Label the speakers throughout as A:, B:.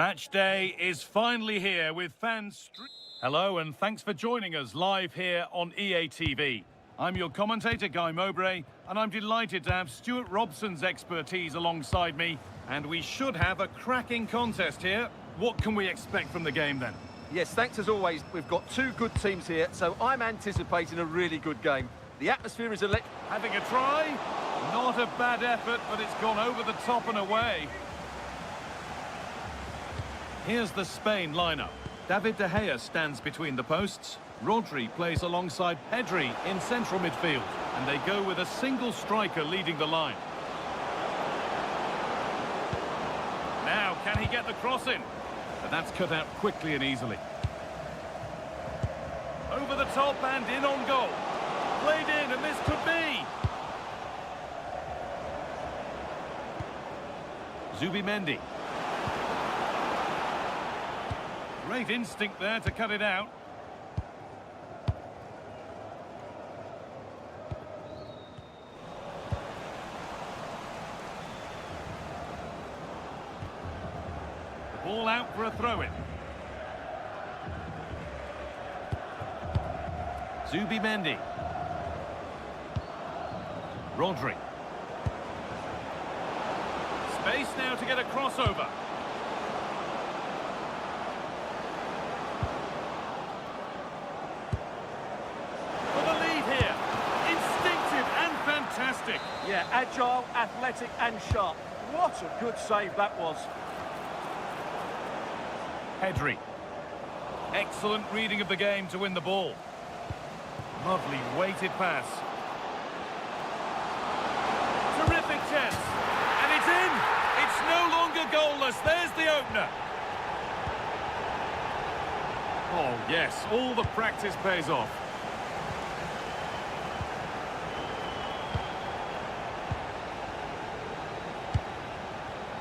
A: Match day is finally here with fans. Hello and thanks for joining us live here on EA TV. I'm your commentator, Guy Mowbray, and I'm delighted to have Stuart Robson's expertise alongside me, and we should have a cracking contest here. What can we expect from the game then?
B: Yes, thanks as always. We've got two good teams here, so I'm anticipating a really good game. The atmosphere is electric.
A: Having a try? Not a bad effort, but it's gone over the top and away. Here's the Spain lineup. David De Gea stands between the posts. Rodri plays alongside Pedri in central midfield. And they go with a single striker leading the line. Now, can he get the cross in? But that's cut out quickly and easily. Over the top and in on goal. Played in, and this could be. Zubimendi. Great instinct there to cut it out. The ball out for a throw-in. Zubimendi. Rodri. Space now to get a crossover. Fantastic.
B: Yeah, agile, athletic and sharp. What a good save that was.
A: Pedri. Excellent reading of the game to win the ball. Lovely weighted pass. Terrific chance. And it's in. It's no longer goalless. There's the opener. Oh, yes. All the practice pays off.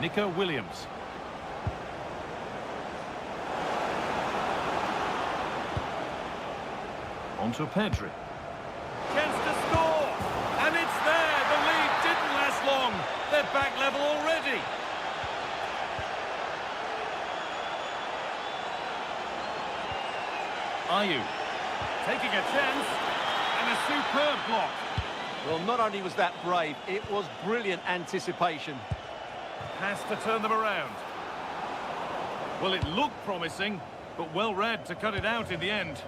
A: Nico Williams. On to Pedri. Chance to score! And it's there! The lead didn't last long. They're back level already. Ayew. Taking a chance. And a superb block.
B: Well, not only was that brave, it was brilliant anticipation.
A: Has to turn them around. Well, it looked promising, but well read to cut it out in the end.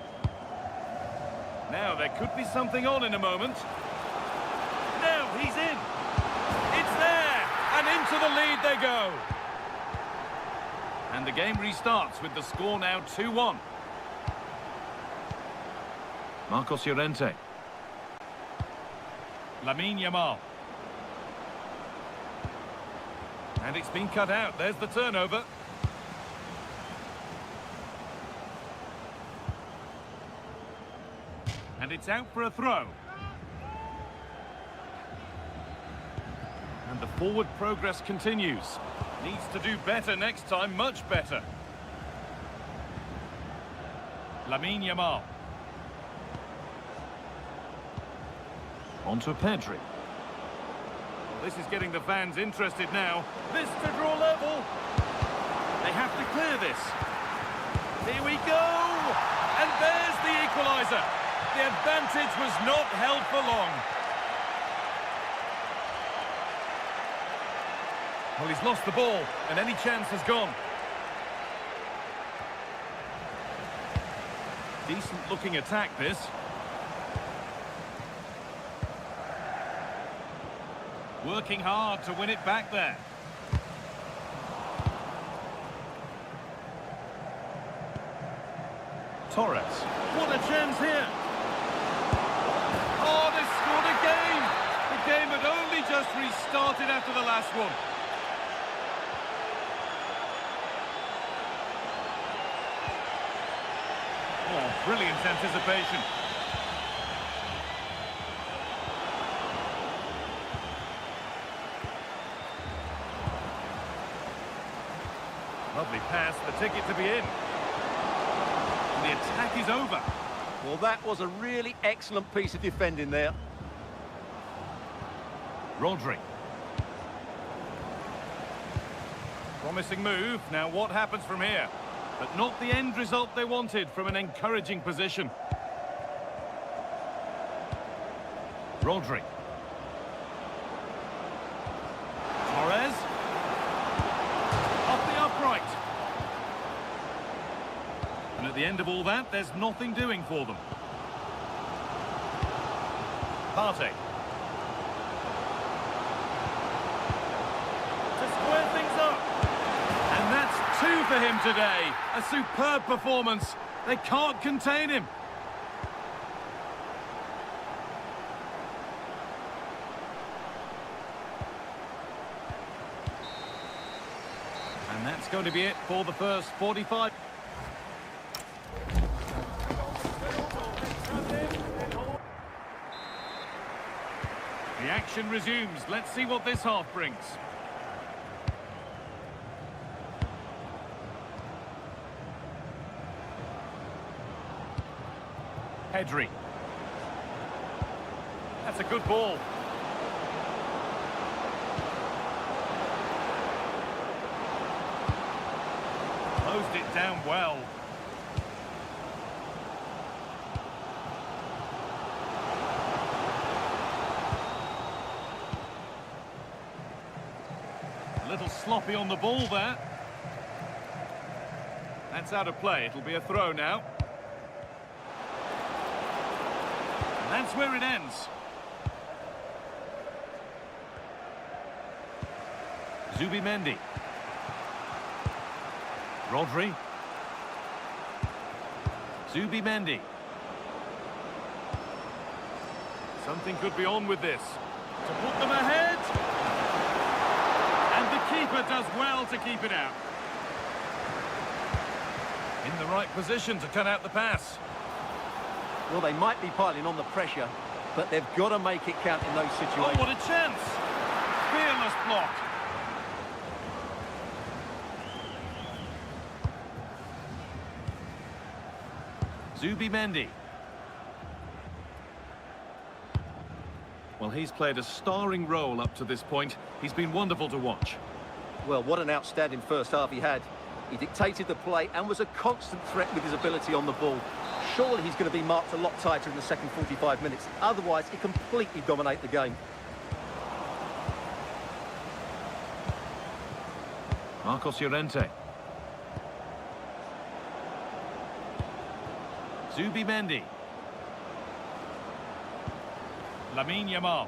A: Now, there could be something on in a moment. Now, he's in. It's there, and into the lead they go. And the game restarts with the score now 2-1. Marcos Llorente. Lamine Yamal. And it's been cut out. There's the turnover. And it's out for a throw. And the forward progress continues. Needs to do better next time, much better. Lamine Yamal. On to Pedri. This is getting the fans interested now. This to draw level. They have to clear this. Here we go. And there's the equaliser. The advantage was not held for long. Well, he's lost the ball, and any chance has gone. Decent-looking attack, this. Working hard to win it back there. Torres. What a chance here. Oh, they scored again. The game had only just restarted after the last one. Oh, brilliant anticipation. Lovely pass, the ticket to be in. And the attack is over.
B: Well, that was a really excellent piece of defending there.
A: Rodri. Promising move. Now what happens from here? But not the end result they wanted from an encouraging position. Rodri. Torres. Off the upright. And at the end of all that, there's nothing doing for them. Partey. To square things up. And that's 2 for him today. A superb performance. They can't contain him. And that's going to be it for the first 45. The action resumes. Let's see what this half brings. Pedri. That's a good ball. Closed it down well. A little sloppy on the ball there. That's out of play. It'll be a throw now. And that's where it ends. Zubimendi. Rodri. Zubimendi. Something could be on with this. To put them ahead. And the keeper does well to keep it out. In the right position to cut out the pass.
B: Well, they might be piling on the pressure, but they've got to make it count in those situations.
A: Oh, what a chance! Fearless block. Zubimendi. Well, he's played a starring role up to this point. He's been wonderful to watch.
B: Well, what an outstanding first half he had. He dictated the play and was a constant threat with his ability on the ball. Surely he's going to be marked a lot tighter in the second 45 minutes. Otherwise, he completely dominate the game.
A: Marcos Llorente. Zubimendi. Lamine Yamal.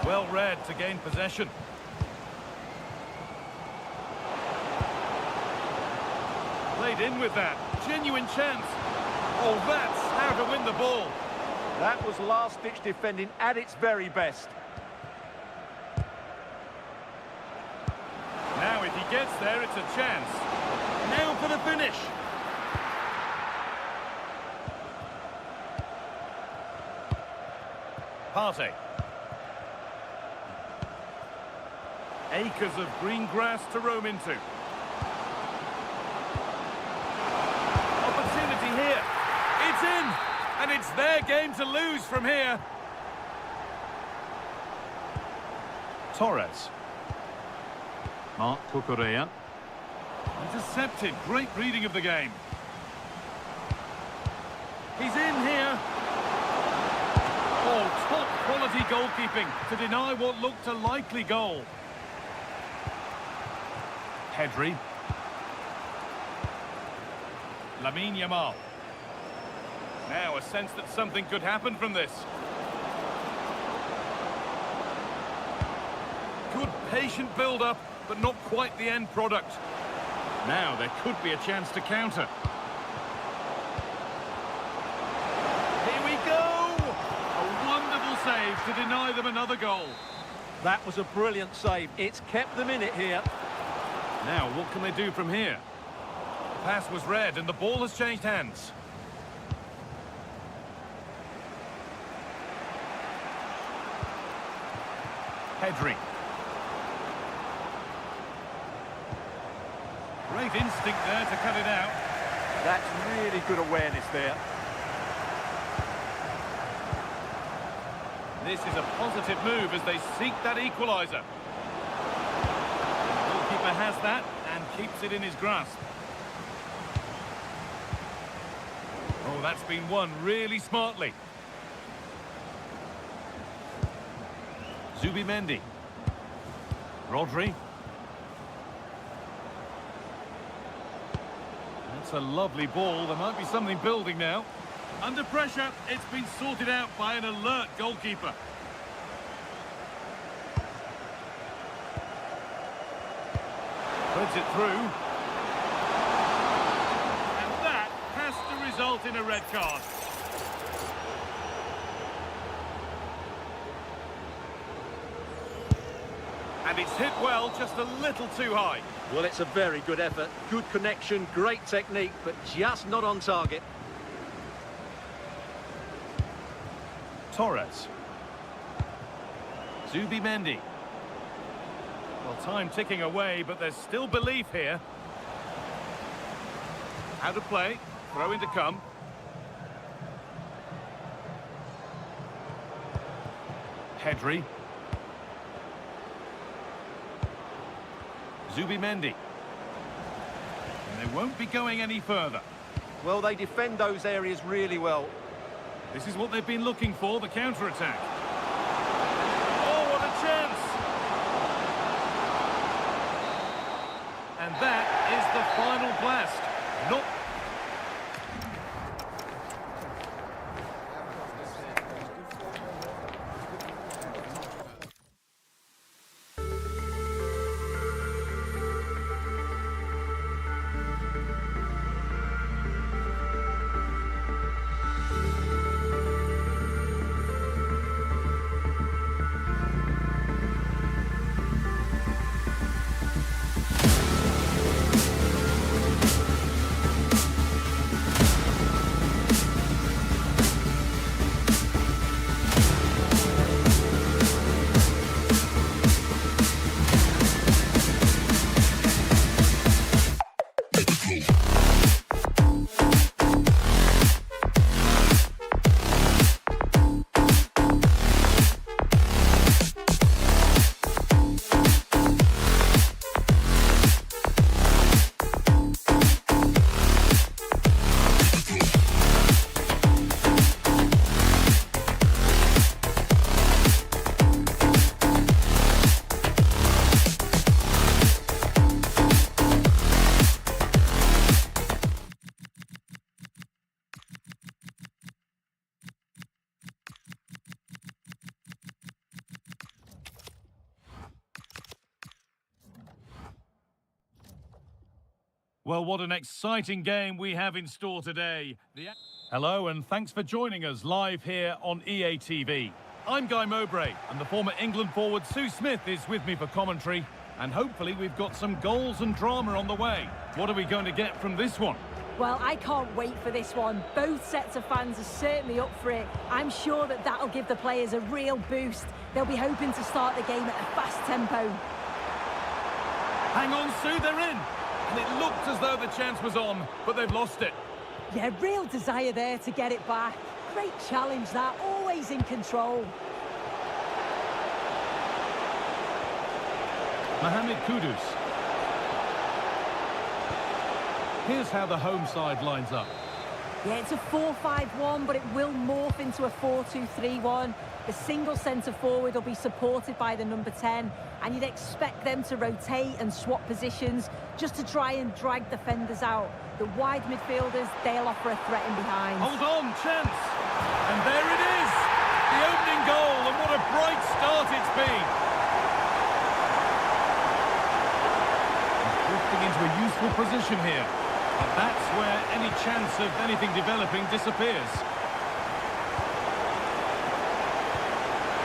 A: Well read to gain possession. Played in with that. Genuine chance. Oh, that's how to win the ball.
B: That was last-ditch defending at its very best.
A: Now, if he gets there, it's a chance. Now for the finish. Partey. Acres of green grass to roam into. Opportunity here. It's in! And it's their game to lose from here. Torres. Marc Cucurella. Intercepted. Great reading of the game. He's in here. Oh, top quality goalkeeping to deny what looked a likely goal. Pedri. Lamine Yamal. Now a sense that something could happen from this. Good patient build-up, but not quite the end product. Now there could be a chance to counter. Here we go! A wonderful save to deny them another goal.
B: That was a brilliant save. It's kept them in it here.
A: Now, what can they do from here? The pass was read and the ball has changed hands. Pedri. Great instinct there to cut it out.
B: That's really good awareness there.
A: This is a positive move as they seek that equaliser. goalkeeper has that and keeps it in his grasp. Oh, that's been won really smartly. Zubimendi. Rodri. That's a lovely ball. There might be something building now. Under pressure, it's been sorted out by an alert goalkeeper. Threads it through. And that has to result in a red card. And it's hit well, just a little too high.
B: Well, it's a very good effort. Good connection, great technique, but just not on target.
A: Torres. Zubimendi. Well, time ticking away, but there's still belief here. How to play. Throw in to come. Pedri. Zubimendi. And they won't be going any further.
B: Well, they defend those areas really well.
A: This is what they've been looking for, the counter-attack. Oh, what a chance! And that is the final blast. Not... Well, what an exciting game we have in store today. Hello, and thanks for joining us live here on EA TV. I'm Guy Mowbray, and the former England forward Sue Smith is with me for commentary. And hopefully we've got some goals and drama on the way. What are we going to get from this one?
C: Well, I can't wait for this one. Both sets of fans are certainly up for it. I'm sure that that'll give the players a real boost. They'll be hoping to start the game at a fast tempo.
A: Hang on, Sue, they're in. And it looked as though the chance was on, but they've lost it.
C: Yeah, real desire there to get it back. Great challenge that, always in control.
A: Mohamed Kudus. Here's how the home side lines up.
C: Yeah, it's a 4-5-1, but it will morph into a 4-2-3-1. The single centre-forward will be supported by the number 10, and you'd expect them to rotate and swap positions just to try and drag defenders out. The wide midfielders, they'll offer a threat in behind.
A: Hold on, chance! And there it is! The opening goal, and what a bright start it's been! Drifting into a useful position here. But that's where any chance of anything developing disappears.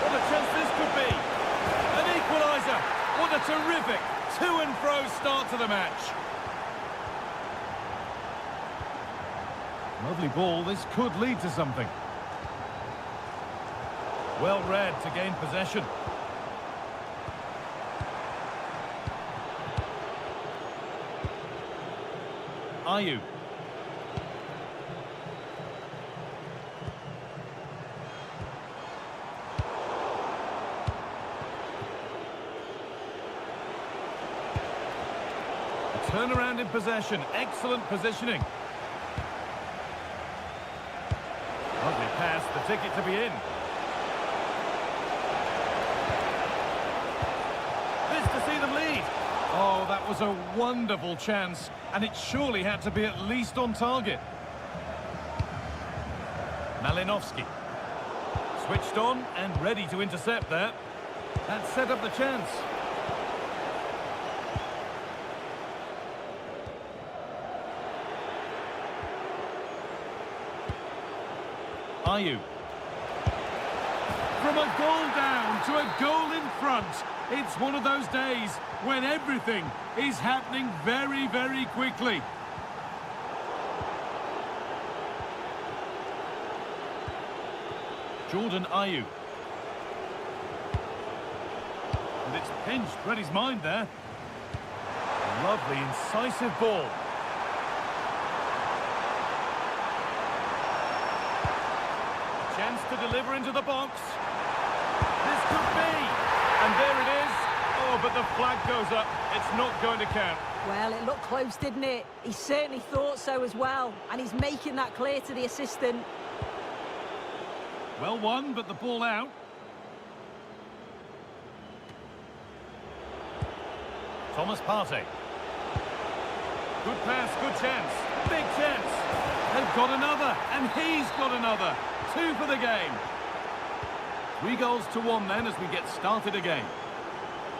A: What a chance this could be! An equaliser! What a terrific to-and-fro start to the match! Lovely ball, this could lead to something. Well read to gain possession. Ayew. Turn around in possession. Excellent positioning. Lovely pass, the ticket to be in. This to see them lead. Oh, that was a wonderful chance, and it surely had to be at least on target. Malinovsky. Switched on and ready to intercept there. That set up the chance. Ayew. From a goal down to a goal in front. It's one of those days when everything is happening very, very quickly. Jordan Ayew. And it's pinched, read his mind there. Lovely, incisive ball. Chance to deliver into the box. This could be. And there it is. Oh, but the flag goes up. It's not going to count.
C: Well, it looked close, didn't it? He certainly thought so as well. And he's making that clear to the assistant.
A: Well won, but the ball out. Thomas Partey. Good pass, good chance. Big chance. They've got another, and he's got another. 2 for the game. 3 goals to 1 then as we get started again.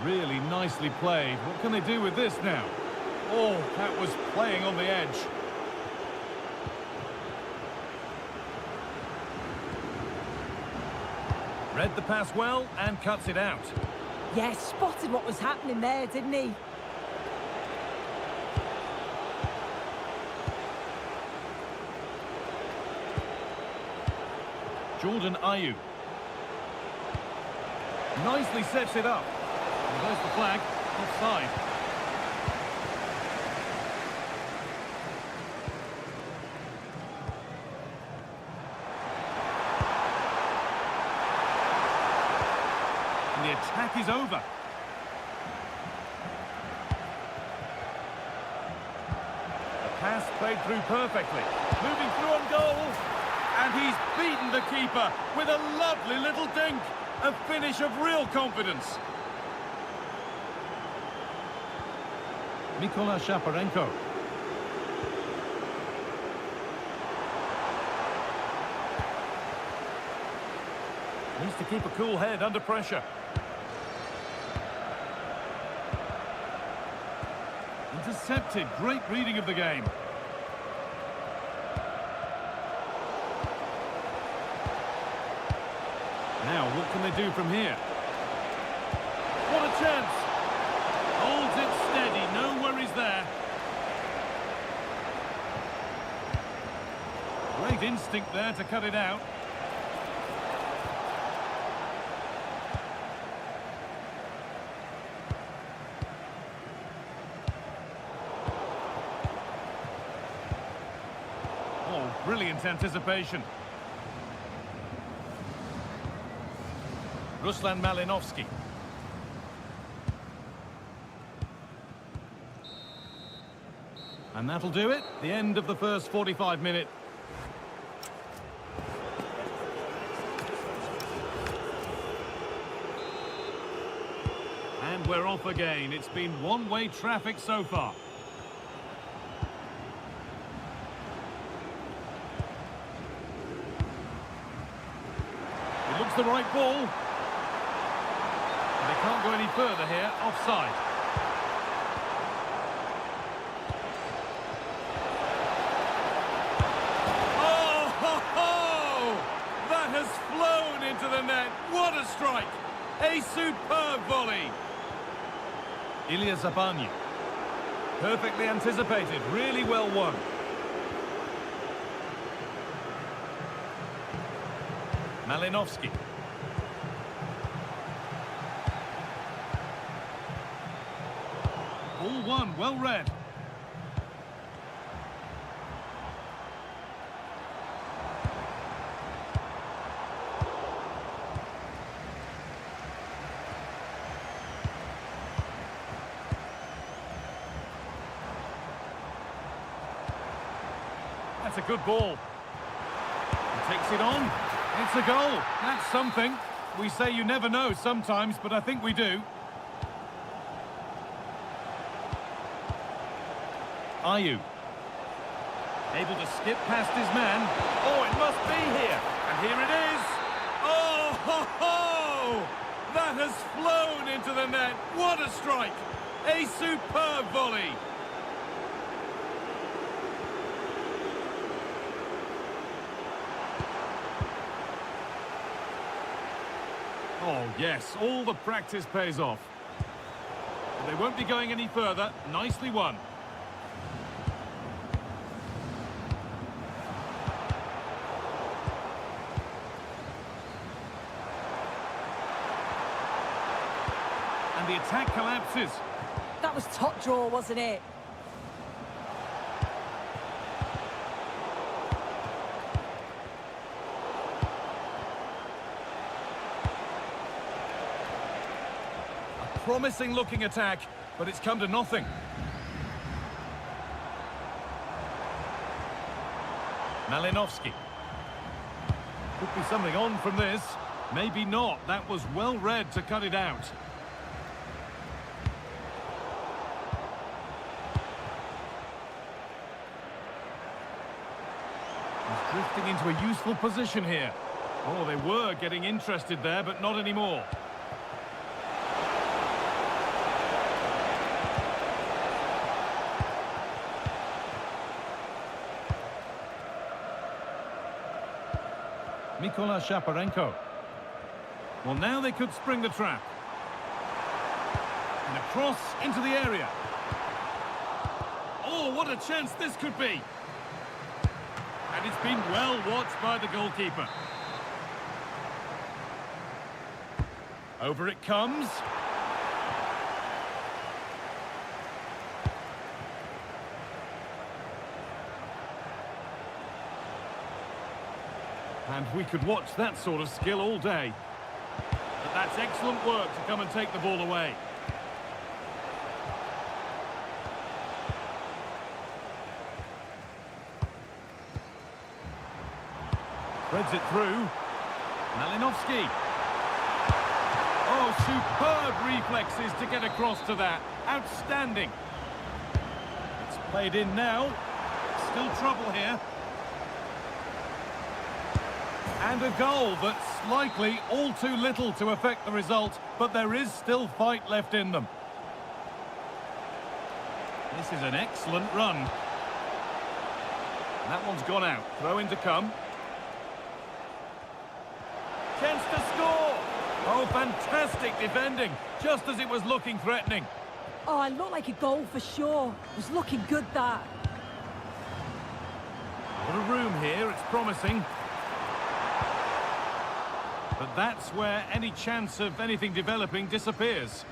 A: Really nicely played. What can they do with this now? Oh, that was playing on the edge. Read the pass well and cuts it out.
C: Yes, spotted what was happening there, didn't he?
A: Jordan Ayew. Nicely sets it up. And there's the flag. Offside. And the attack is over. The pass played through perfectly. Moving through on goal. And he's beaten the keeper with a lovely little dink. A finish of real confidence. Mikola Shaparenko. Needs to keep a cool head under pressure. Intercepted. Great reading of the game. Now, what can they do from here? What a chance! Holds it steady, no worries there. Great instinct there to cut it out. Oh, brilliant anticipation. Ruslan Malinovsky. And that'll do it. The end of the first 45 minutes. And we're off again. It's been one-way traffic so far. It looks the right ball. They can't go any further here. Offside. Oh, ho, ho! That has flown into the net. What a strike! A superb volley. Ilya Zabanyi. Perfectly anticipated. Really well won. Malinovsky. All one, well read. a good ball. He takes it on. It's a goal. That's something. We say you never know sometimes, but I think we do. Ayew. Able to skip past his man. Oh, it must be here. And here it is. Oh, ho, ho! That has flown into the net. What a strike. A superb volley. Oh, yes, all the practice pays off. But they won't be going any further. Nicely won. And the attack collapses.
C: That was top draw, wasn't it?
A: Promising looking attack, but it's come to nothing. Malinovsky. Could be something on from this. Maybe not. That was well read to cut it out. He's drifting into a useful position here. Oh, they were getting interested there, but not anymore. Mykola Shaparenko. Well, now they could spring the trap. And a cross into the area. Oh, what a chance this could be. And it's been well watched by the goalkeeper. Over it comes. And we could watch that sort of skill all day. But that's excellent work to come and take the ball away. Threads it through. Malinovsky. Oh, superb reflexes to get across to that. Outstanding. It's played in now. Still trouble here. And a goal that's likely all too little to affect the result, but there is still fight left in them. This is an excellent run. And that one's gone out. Throw in to come. Chance to score! Oh, fantastic defending, just as it was looking threatening.
C: Oh, it looked like a goal for sure. It was looking good, that.
A: Got a room here, it's promising. But that's where any chance of anything developing disappears.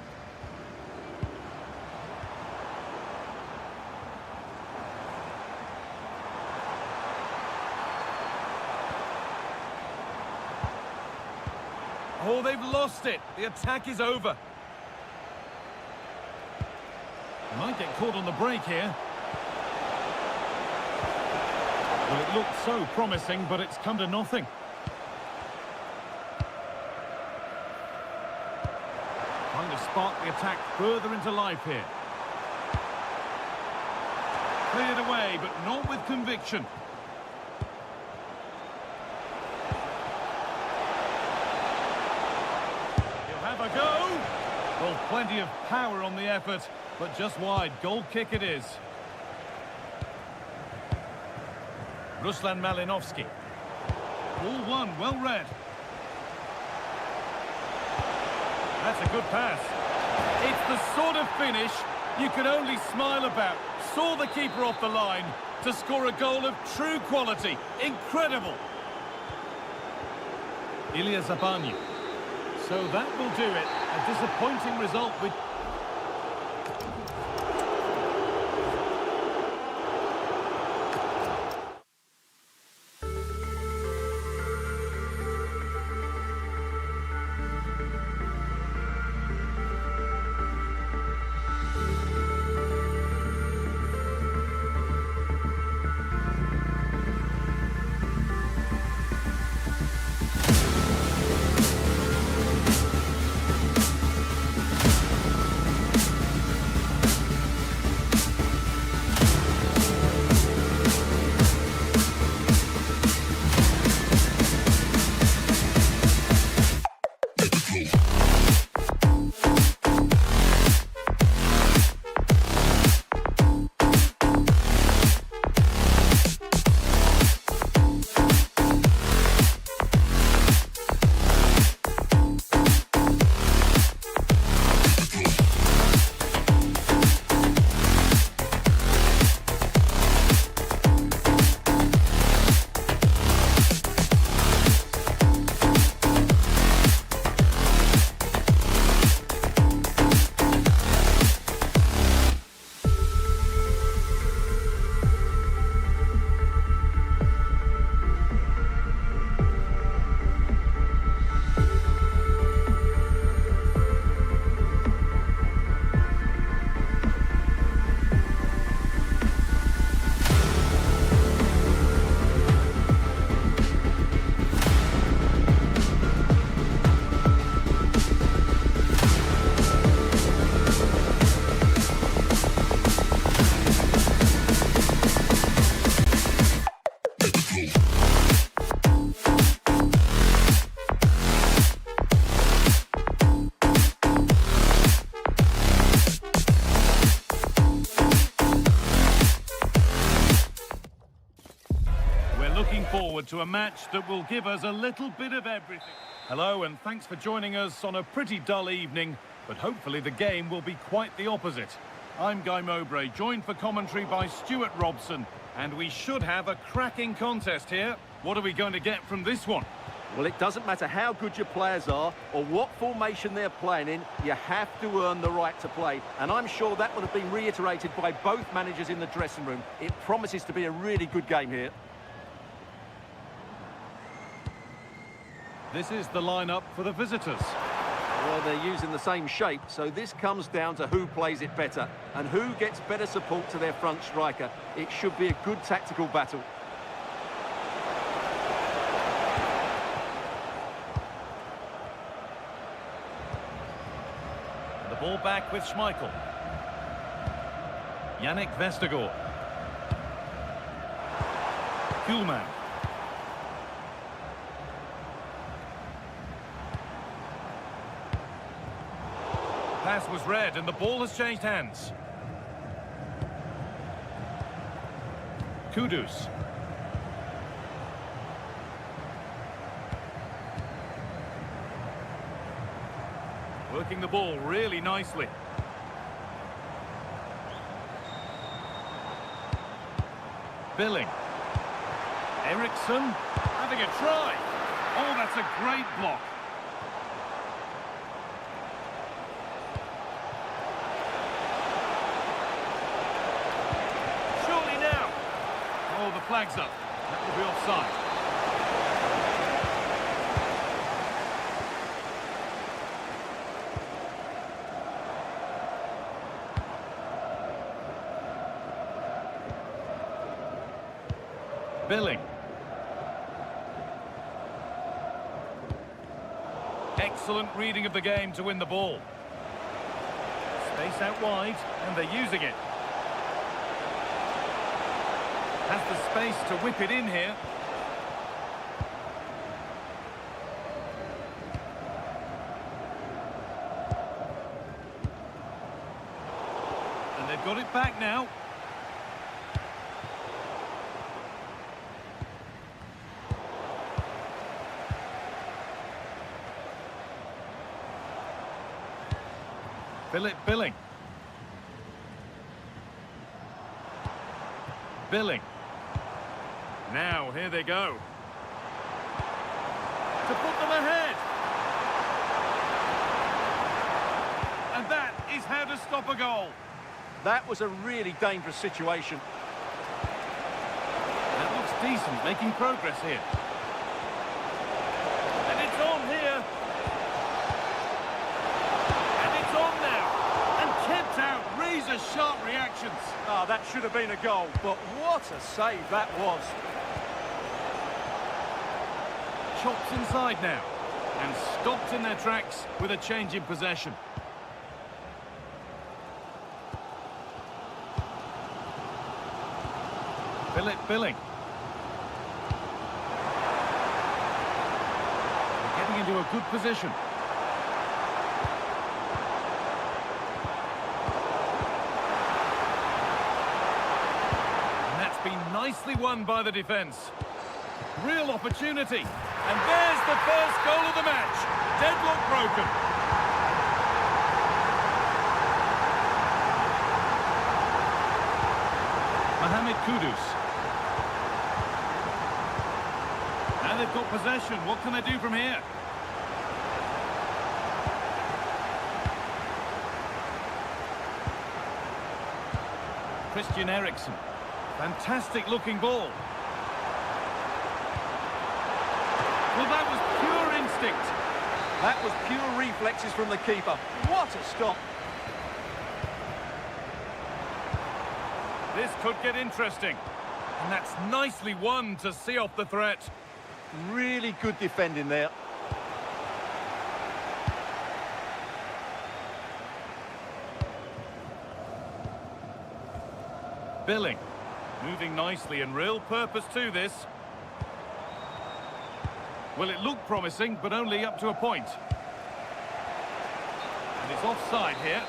A: Oh, they've lost it. The attack is over. Might get caught on the break here. Well, it looked so promising, but it's come to nothing. Trying to spark the attack further into life here. Cleared away, but not with conviction. He'll have a go. Well, plenty of power on the effort, but just wide. Goal kick it is. Ruslan Malinovsky. Ball one, well read. That's a good pass. It's the sort of finish you can only smile about. Saw the keeper off the line to score a goal of true quality. Incredible. Ilya Zabanyu. So that will do it. A disappointing result with... looking forward to a match that will give us a little bit of everything. Hello, and thanks for joining us on a pretty dull evening, but hopefully the game will be quite the opposite. I'm Guy Mowbray, joined for commentary by Stuart Robson, and we should have a cracking contest here. What are we going to get from this one?
B: Well, it doesn't matter how good your players are or what formation they're playing in, you have to earn the right to play. And I'm sure that would have been reiterated by both managers in the dressing room. It promises to be a really good game here.
A: This is the lineup for the visitors.
B: Well, they're using the same shape, so this comes down to who plays it better and who gets better support to their front striker. It should be a good tactical battle.
A: The ball back with Schmeichel. Yannick Vestergaard. Kuhlmann. Pass was read and the ball has changed hands. Kudus. Working the ball really nicely. Billing. Eriksson having a try. Oh, that's a great block. Oh, the flag's up. That will be offside. Billing. Excellent reading of the game to win the ball. Space out wide, and they're using it. Has the space to whip it in here. And they've got it back now. Philip Billing. Billing. Now, here they go. To put them ahead. And that is how to stop a goal.
B: That was a really dangerous situation.
A: That looks decent, making progress here. And it's on here. And it's on now. And kept out. Razor-sharp reactions.
B: Ah, that should have been a goal, but what a save that was.
A: Chops inside now, and stopped in their tracks with a change in possession. Philip Billing. They're getting into a good position. And that's been nicely won by the defence. Real opportunity. And there's the first goal of the match. Deadlock broken. Mohamed Kudus. Now they've got possession. What can they do from here? Christian Eriksson. Fantastic looking ball. Well, that was pure instinct.
B: That was pure reflexes from the keeper. What a stop.
A: This could get interesting. And that's nicely won to see off the threat.
B: Really good defending there.
A: Billing. Moving nicely and real purpose to this. Well, it looked promising, but only up to a point. And it's offside here.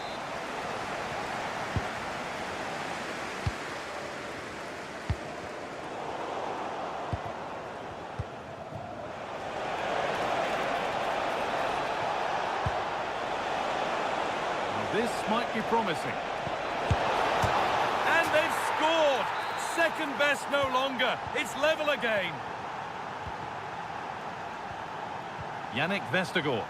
A: This might be promising. And they've scored! Second best no longer. It's level again. Yannick Vestergaard.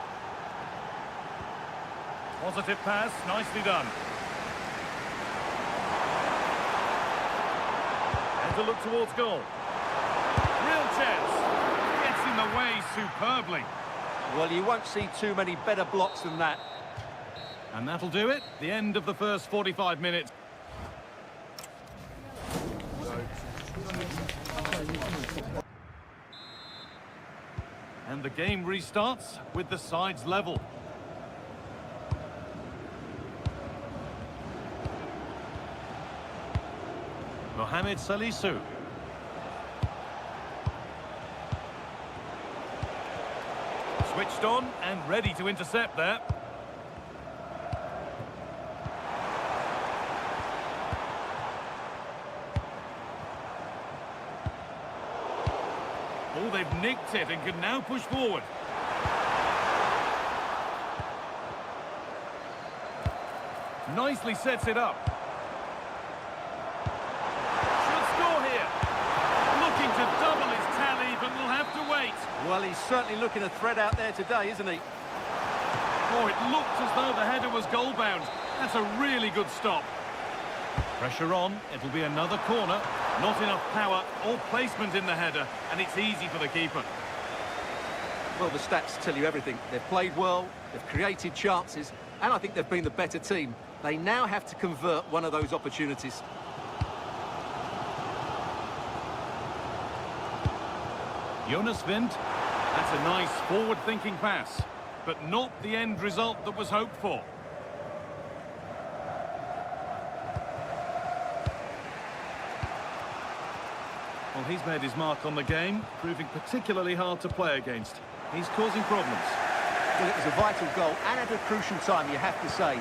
A: Positive pass, nicely done. And to look towards goal. Real chance. Gets in the way superbly.
B: Well, you won't see too many better blocks than that.
A: And that'll do it. The end of the first 45 minutes. And the game restarts with the sides level. Mohamed Salisu. Switched on and ready to intercept there. Oh, they've nicked it and can now push forward. Nicely sets it up. Should score here. Looking to double his tally, but will have to wait.
B: Well, he's certainly looking a threat out there today, isn't he?
A: Oh, it looked as though the header was goal-bound. That's a really good stop. Pressure on. It'll be another corner. Not enough power or placement in the header, and it's easy for the keeper.
B: Well, the stats tell you everything. They've played well, they've created chances, and I think they've been the better team. They now have to convert one of those opportunities.
A: Jonas Wind. That's a nice forward-thinking pass, but not the end result that was hoped for. Well, he's made his mark on the game, proving particularly hard to play against. He's causing problems.
B: Well, it was a vital goal, and at a crucial time, you have to say.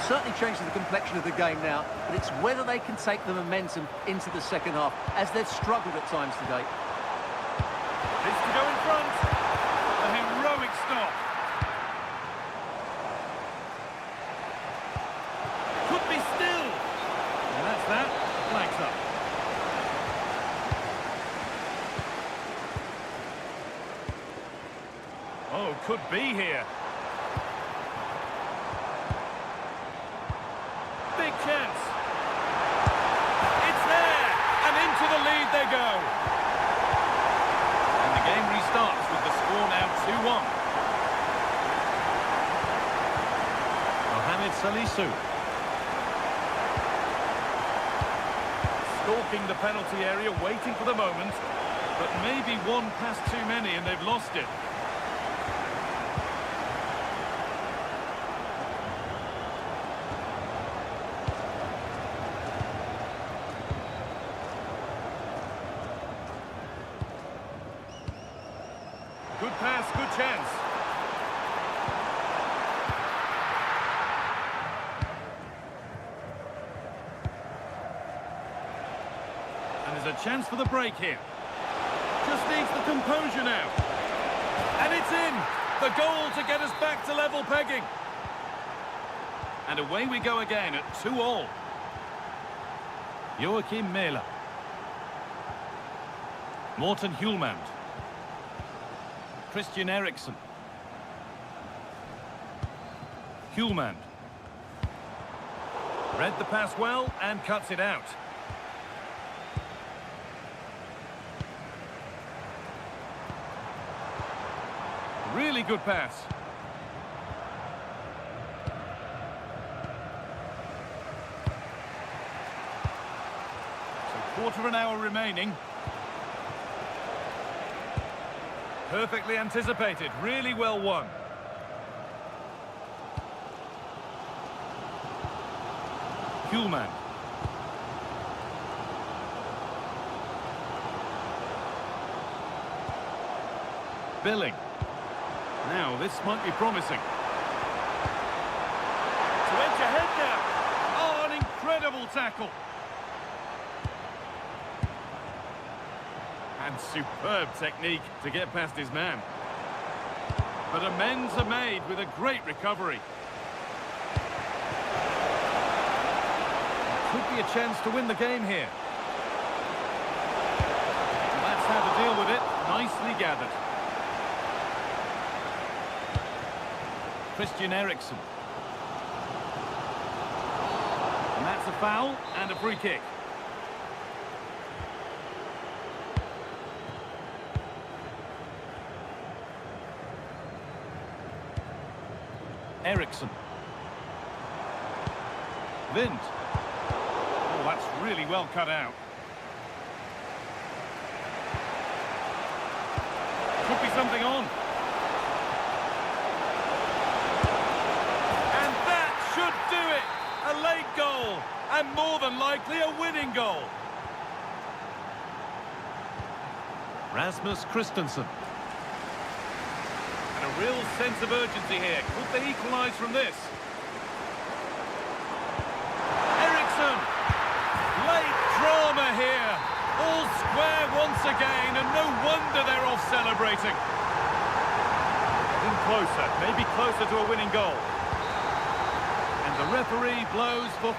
B: Certainly changes the complexion of the game now, but it's whether they can take the momentum into the second half, as they've struggled at times today.
A: It's to go in front. A heroic stop. Could be still. And that's that. Flags up. Oh, could be here. Big chance. It's there. And into the lead they go. And the game restarts with the score now 2-1. Mohamed Salisu. Stalking the penalty area, waiting for the moment. But maybe one pass too many and they've lost it. Good pass, good chance. And there's a chance for the break here. Just needs the composure now. And it's in! The goal to get us back to level pegging. And away we go again at 2-2. Joachim Mähler. Morten Hjulmand. Christian Eriksen. Hjulmand. Read the pass well and cuts it out. Really good pass. So quarter of an hour remaining. Perfectly anticipated, really well won. Hjulmand. Billing. Now, this might be promising. To edge ahead now. Oh, an incredible tackle. And superb technique to get past his man. But amends are made with a great recovery. Could be a chance to win the game here. Well, that's how to deal with it. Nicely gathered. Christian Eriksen. And that's a foul and a free kick. Eriksen. Lind. Oh, that's really well cut out. Could be something on. And that should do it. A late goal. And more than likely a winning goal. Rasmus Christensen. And a real sense of urgency here. Could they equalise from this? Eriksen. Late drama here. All square once again, and no wonder they're off celebrating. Getting closer, maybe closer to a winning goal. And the referee blows for...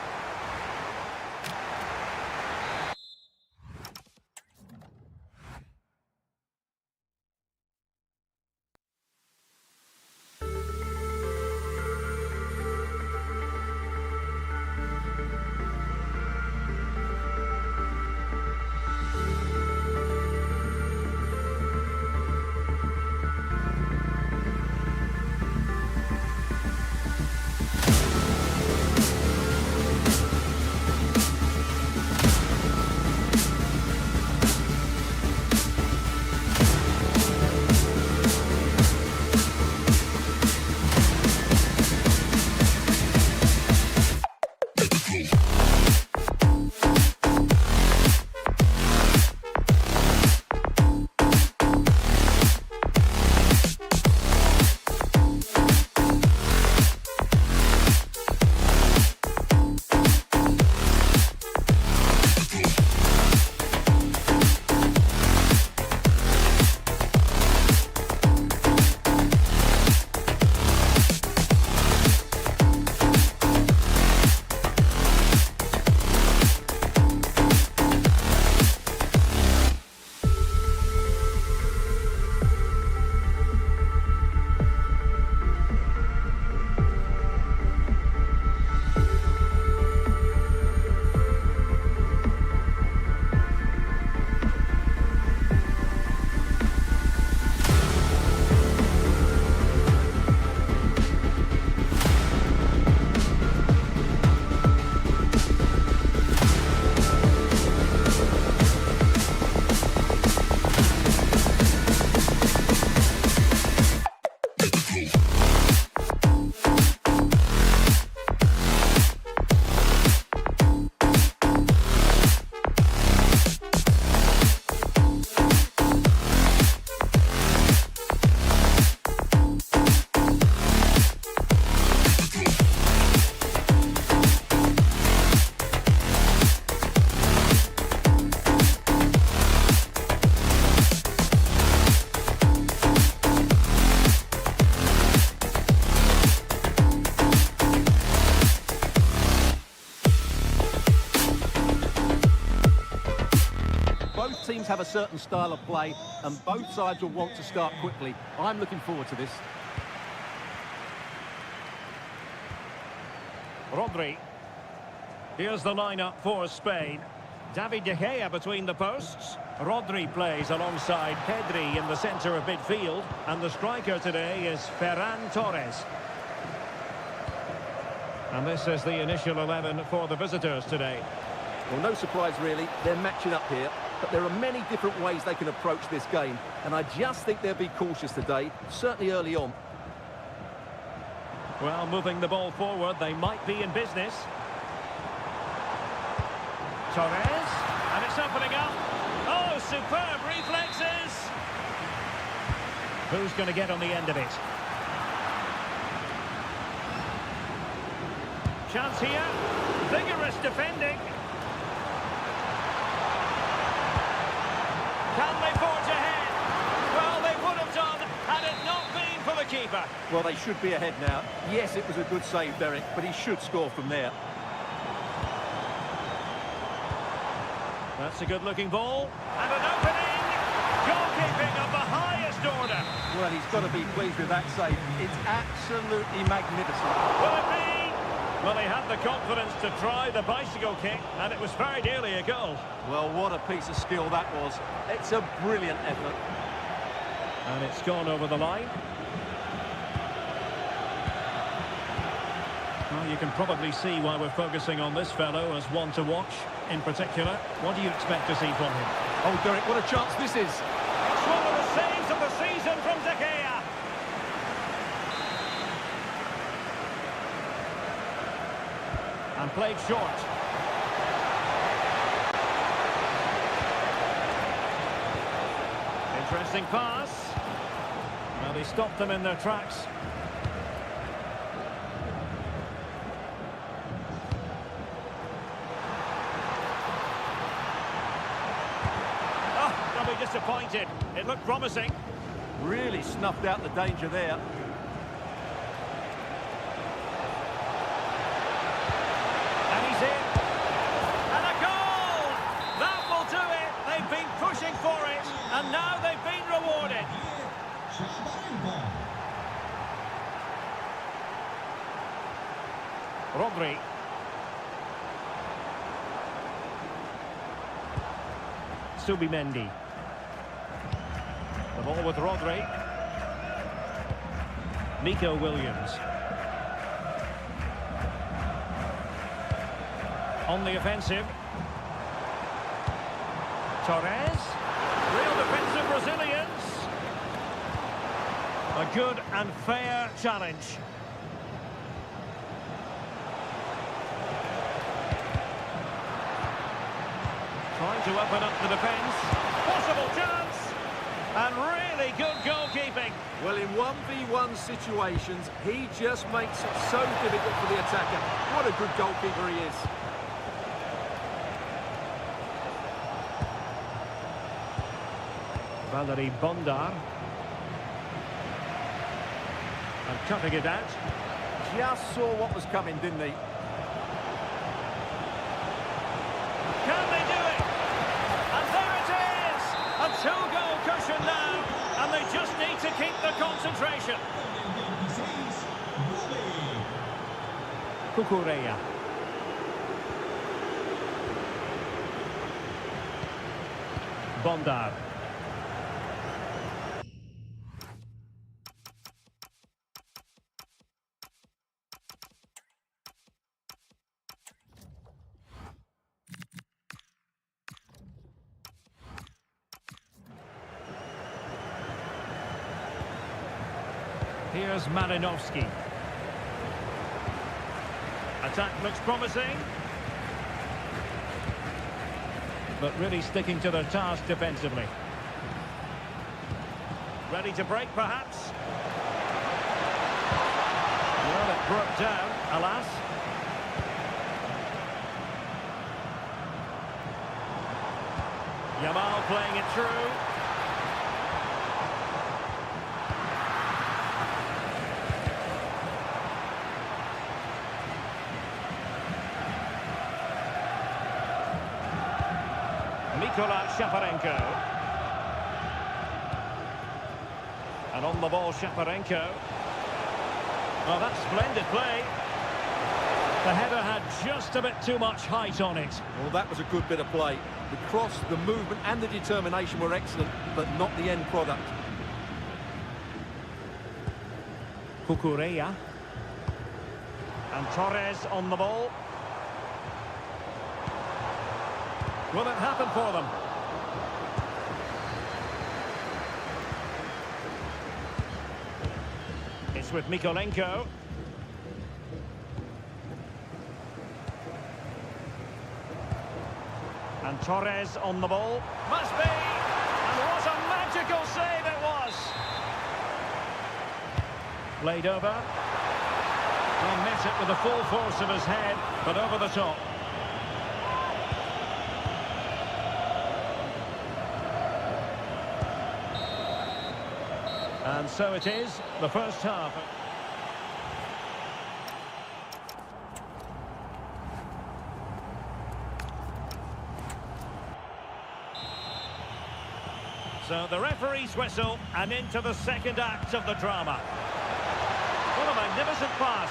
B: Both teams have a certain style of play, and both sides will want to start quickly. I'm looking forward to this.
D: Rodri. Here's the lineup for Spain. David De Gea between the posts. Rodri plays alongside Pedri in the centre of midfield. And the striker today is Ferran Torres. And this is the initial 11 for the visitors today.
B: Well, no surprise really, they're matching up here, but there are many different ways they can approach this game, and I just think they'll be cautious today, certainly early on.
D: Well, moving the ball forward, they might be in business. Torres, and it's opening up. Oh, superb reflexes! Who's going to get on the end of it? Chance here, vigorous defending. Can they forge ahead? Well, they would have done had it not been for the keeper.
B: Well, they should be ahead now. Yes, it was a good save, Derek, but he should score from there.
D: That's a good-looking ball. And an opening! Goalkeeping of the highest order.
B: Well, he's got to be pleased with that save. It's absolutely magnificent.
D: Will it be? Well, he had the confidence to try the bicycle kick, and it was very nearly a goal.
B: Well, what a piece of skill that was. It's a brilliant effort.
D: And it's gone over the line. Well, you can probably see why we're focusing on this fellow as one to watch in particular. What do you expect to see from him?
B: Oh, Derek, what a chance this is.
D: It's one of the saves of the season from De Gea. And played short. Interesting pass. Well, he stopped them in their tracks. Oh, they'll be disappointed. It looked promising.
B: Really snuffed out the danger there.
D: And he's in. And a goal! That will do it. They've been pushing for it. And now they've been rewarded. Rodri. Subimendi. The ball with Rodri. Nico Williams. On the offensive. Torres. Real defensive Brazilians. A good and fair challenge. Trying to open up the defence. Possible chance. And really good goalkeeping.
B: Well, in 1v1 situations, he just makes it so difficult for the attacker. What a good goalkeeper he is.
D: Valerie Bondar. And cutting it out.
B: Just saw what was coming, didn't he?
D: Can they do it? And there it is! A two-goal cushion now, and they just need to keep the concentration. Cucurella. Bondar. Here's Marinovsky. Attack looks promising. But really sticking to their task defensively. Ready to break, perhaps? Well, it broke down, alas. Yamal playing it through. Shaparenko. And on the ball, Shaparenko. Well, that's splendid play. The header had just a bit too much height on it.
B: Well, that was a good bit of play. The cross, the movement and the determination were excellent, but not the end product.
D: Cucurella. And Torres on the ball. Will it happen for them? It's with Mykolenko. And Torres on the ball. Must be! And what a magical save it was! Played over. Well, met it with the full force of his head, but over the top. And so it is, the first half. So the referee's whistle and into the second act of the drama. What a magnificent pass.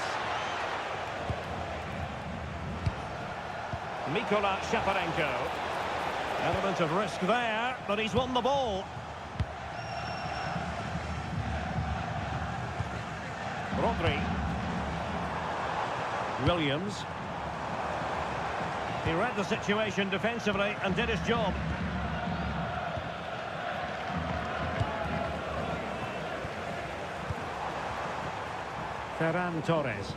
D: Mikola Shaparenko. Element of risk there, but he's won the ball. Rodri. Williams. He read the situation defensively and did his job. Ferran Torres.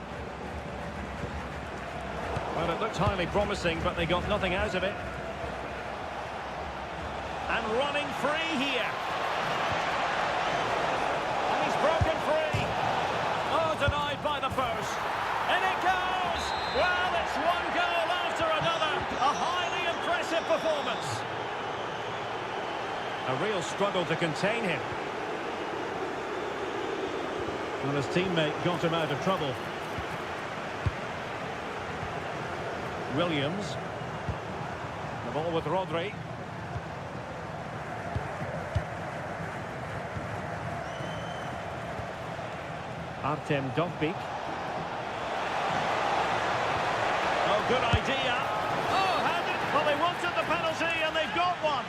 D: Well, it looked highly promising, but they got nothing out of it. And running free here. And he's broken free. Oh, denied by the post. And it goes! Well, it's one goal after another. A highly impressive performance. A real struggle to contain him. Well, his teammate got him out of trouble. Williams. The ball with Rodri. Artem Dovbyk. Oh, good idea. Oh, well, they wanted the penalty and they've got one.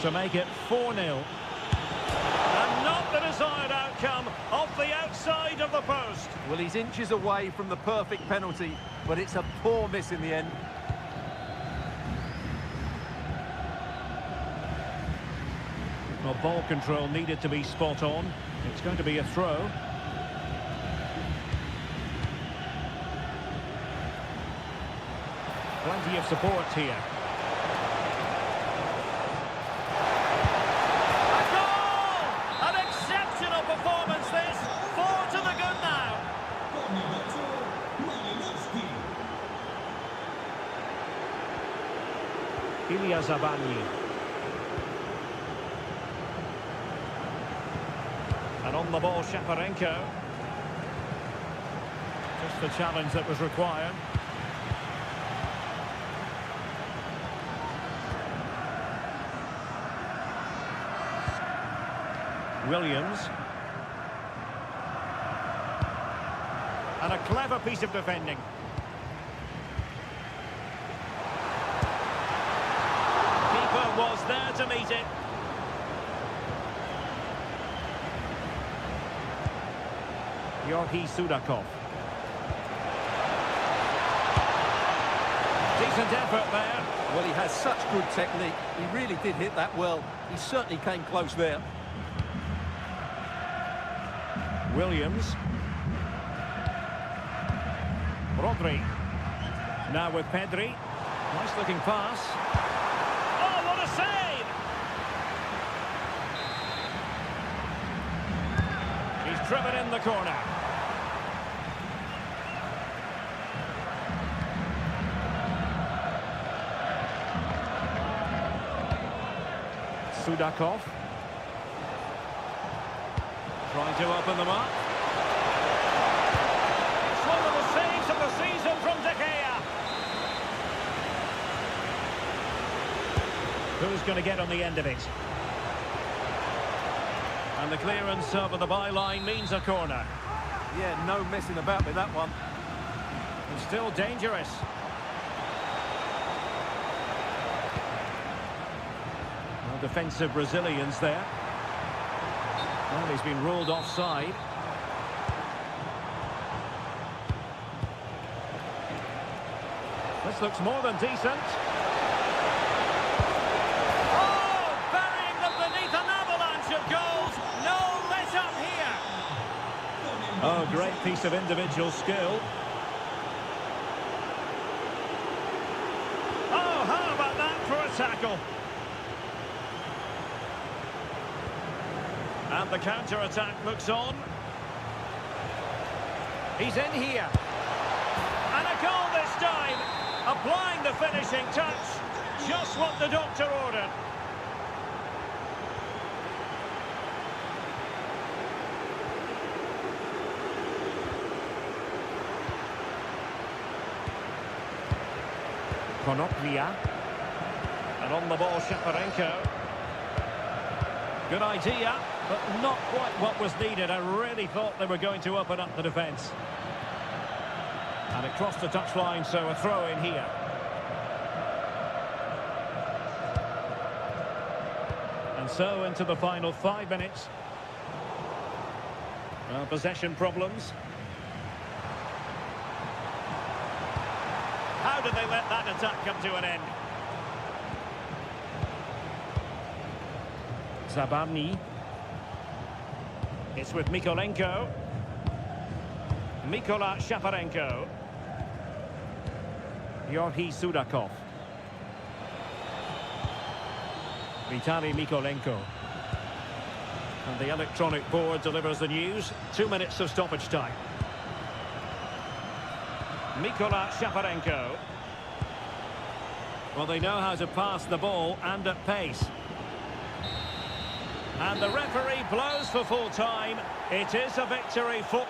D: To make it 4-0. And not the desired outcome of the outside of the post.
B: Well, he's inches away from the perfect penalty, but it's a poor miss in the end.
D: Well, ball control needed to be spot on. It's going to be a throw. Plenty of support here. A goal! An exceptional performance this. 4 to the good now. Ilya Zabani. And on the ball, Shaparenko. Just the challenge that was required. Williams. And a clever piece of defending. Keeper was there to meet it. Georgi Sudakov. Decent effort there.
B: Well, he has such good technique. He really did hit that well. He certainly came close there.
D: Williams. Rodri. Now with Pedri. Nice looking pass. Oh, what a save! He's driven in the corner. Sudakov. Trying to open them up. It's one of the saves of the season from De Gea. Who's going to get on the end of it? And the clearance over the byline means a corner.
B: Yeah, no messing about with that one.
D: It's still dangerous. Well, defensive Brazilians there. Well, he's been ruled offside. This looks more than decent. Oh, burying them beneath an avalanche of goals. No let up here. Oh, great piece of individual skill. Oh, how about that for a tackle? And the counter-attack looks on. He's in here. And a goal this time. Applying the finishing touch. Just what the doctor ordered. Konoplia. And on the ball, Shaparenko. Good idea, but not quite what was needed. I really thought they were going to open up the defence. And it crossed the touchline, so a throw in here. And so into the final 5 minutes. Possession problems. How did they let that attack come to an end? Zabarny. It's with Mykolenko. Mykola Shaparenko. Georgi Sudakov. Vitaly Mykolenko. And the electronic board delivers the news. 2 minutes of stoppage time. Mykola Shaparenko. Well, they know how to pass the ball and at pace. And the referee blows for full time. It is a victory for...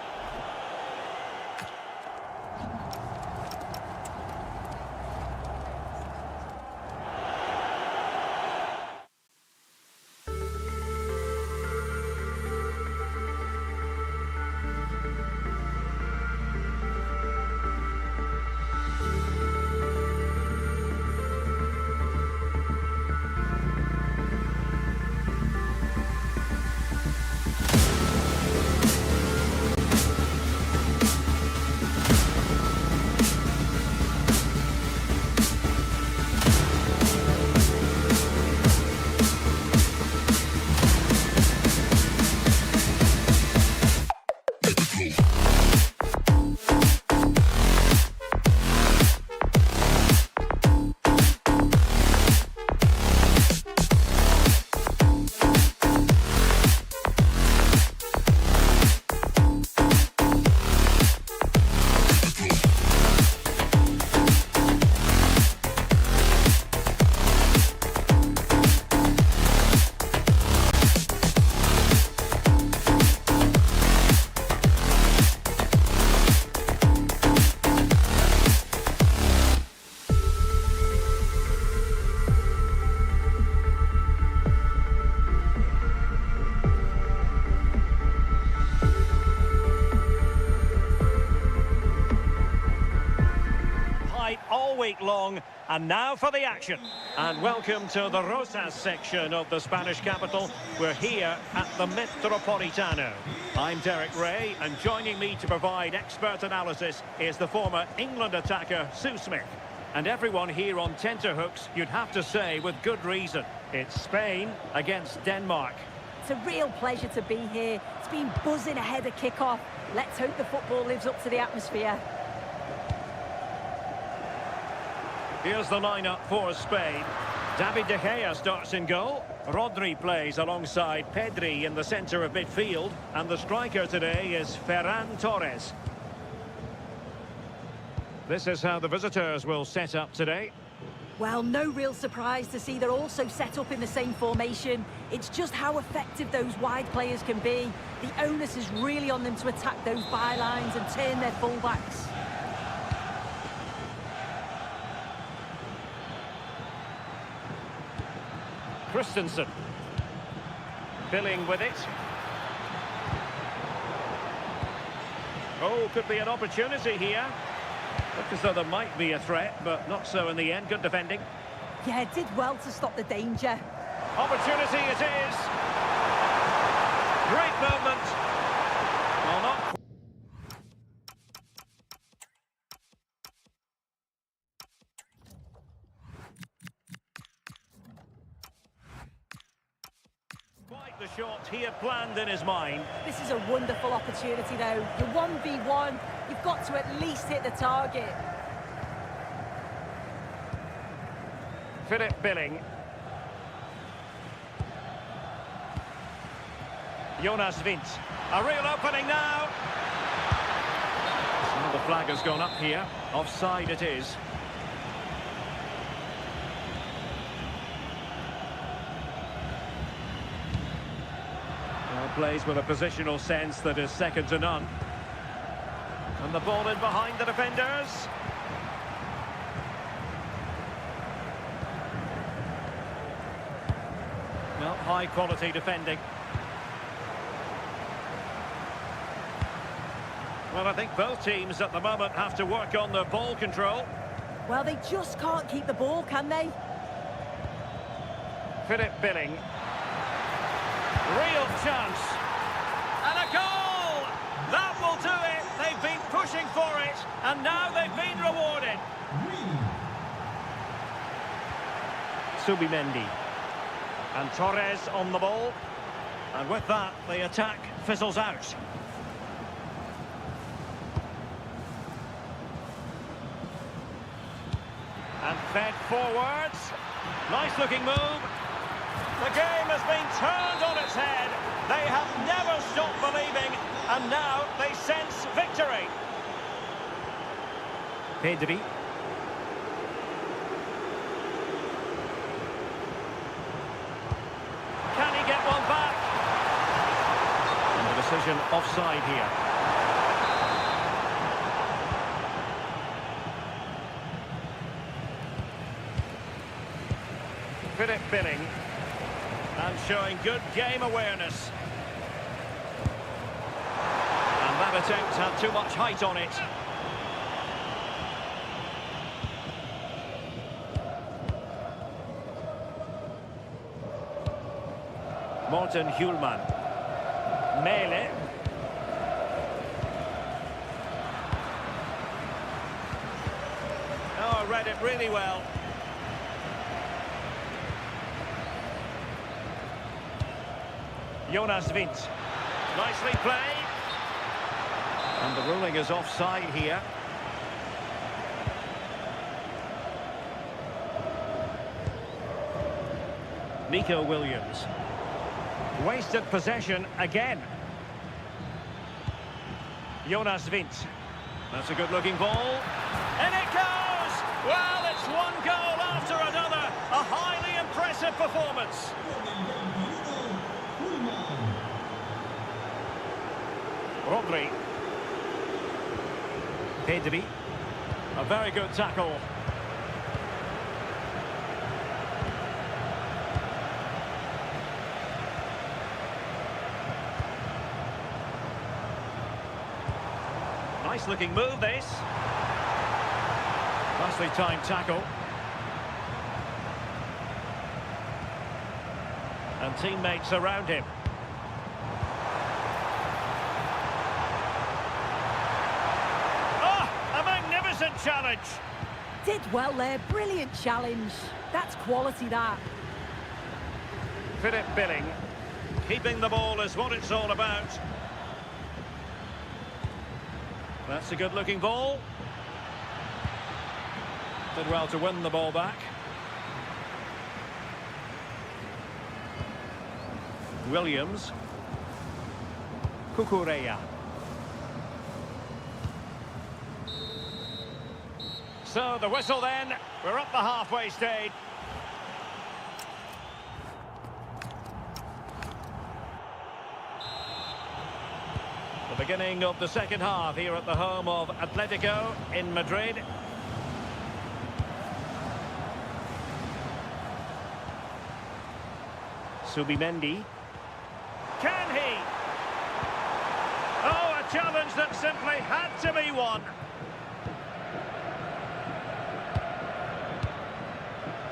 D: All week long, and now for the action. And welcome to the Rosas section of the Spanish capital. We're here at the Metropolitano. I'm Derek Ray, and joining me to provide expert analysis is the former England attacker Sue Smith. And everyone here on tenterhooks, you'd have to say with good reason. It's Spain against Denmark.
C: It's a real pleasure to be here. It's been buzzing ahead of kick-off. Let's hope the football lives up to the atmosphere.
D: Here's the lineup for Spain. David De Gea starts in goal. Rodri plays alongside Pedri in the centre of midfield. And the striker today is Ferran Torres. This is how the visitors will set up today.
C: Well, no real surprise to see they're also set up in the same formation. It's just how effective those wide players can be. The onus is really on them to attack those bylines and turn their fullbacks.
D: Christensen. Billing with it. Oh, could be an opportunity here. Looks as though there might be a threat, but not so in the end. Good defending.
C: Yeah, did well to stop the danger.
D: Opportunity it is. Great movement. Well, not... Quite the shot he had planned in his mind.
C: This is a wonderful opportunity, though. You're 1v1. You've got to at least hit the target.
D: Philip Billing. Jonas Vint. A real opening now. The flag has gone up here. Offside it is. Well, plays with a positional sense that is second to none. And the ball in behind the defenders. No, high quality defending. Well, I think both teams at the moment have to work on their ball control.
C: Well, they just can't keep the ball, can they?
D: Philip Billing. Real chance. And a goal! That will do it. They've been pushing for it, and now they've been rewarded. Subimendi. And Torres on the ball. And with that, the attack fizzles out. And fed forwards. Nice looking move. The game has been turned on its head. They have never stopped believing, and now they sense victory. Pedri. Can he get one back? And the decision offside here. Philip Billing. And showing good game awareness. And that attempt had too much height on it. Morten Hjulman. Mele. Oh, read it really well. Jonas Vint. Nicely played. And the ruling is offside here. Nico Williams. Wasted possession again. Jonas Vint. That's a good-looking ball. And it goes! Well, it's one goal after another. A highly impressive performance. Rodri. Pedri. A very good tackle. Nice looking move, this. Nicely timed tackle. And teammates around him. Challenge.
C: Did well there, brilliant challenge. That's quality, that.
D: Philip Billing. Keeping the ball is what it's all about. That's a good looking ball. Did well to win the ball back. Williams. Cucurella. So the whistle then, we're up the halfway stage. The beginning of the second half here at the home of Atletico in Madrid. Subimendi. Can he? Oh, a challenge that simply had to be won.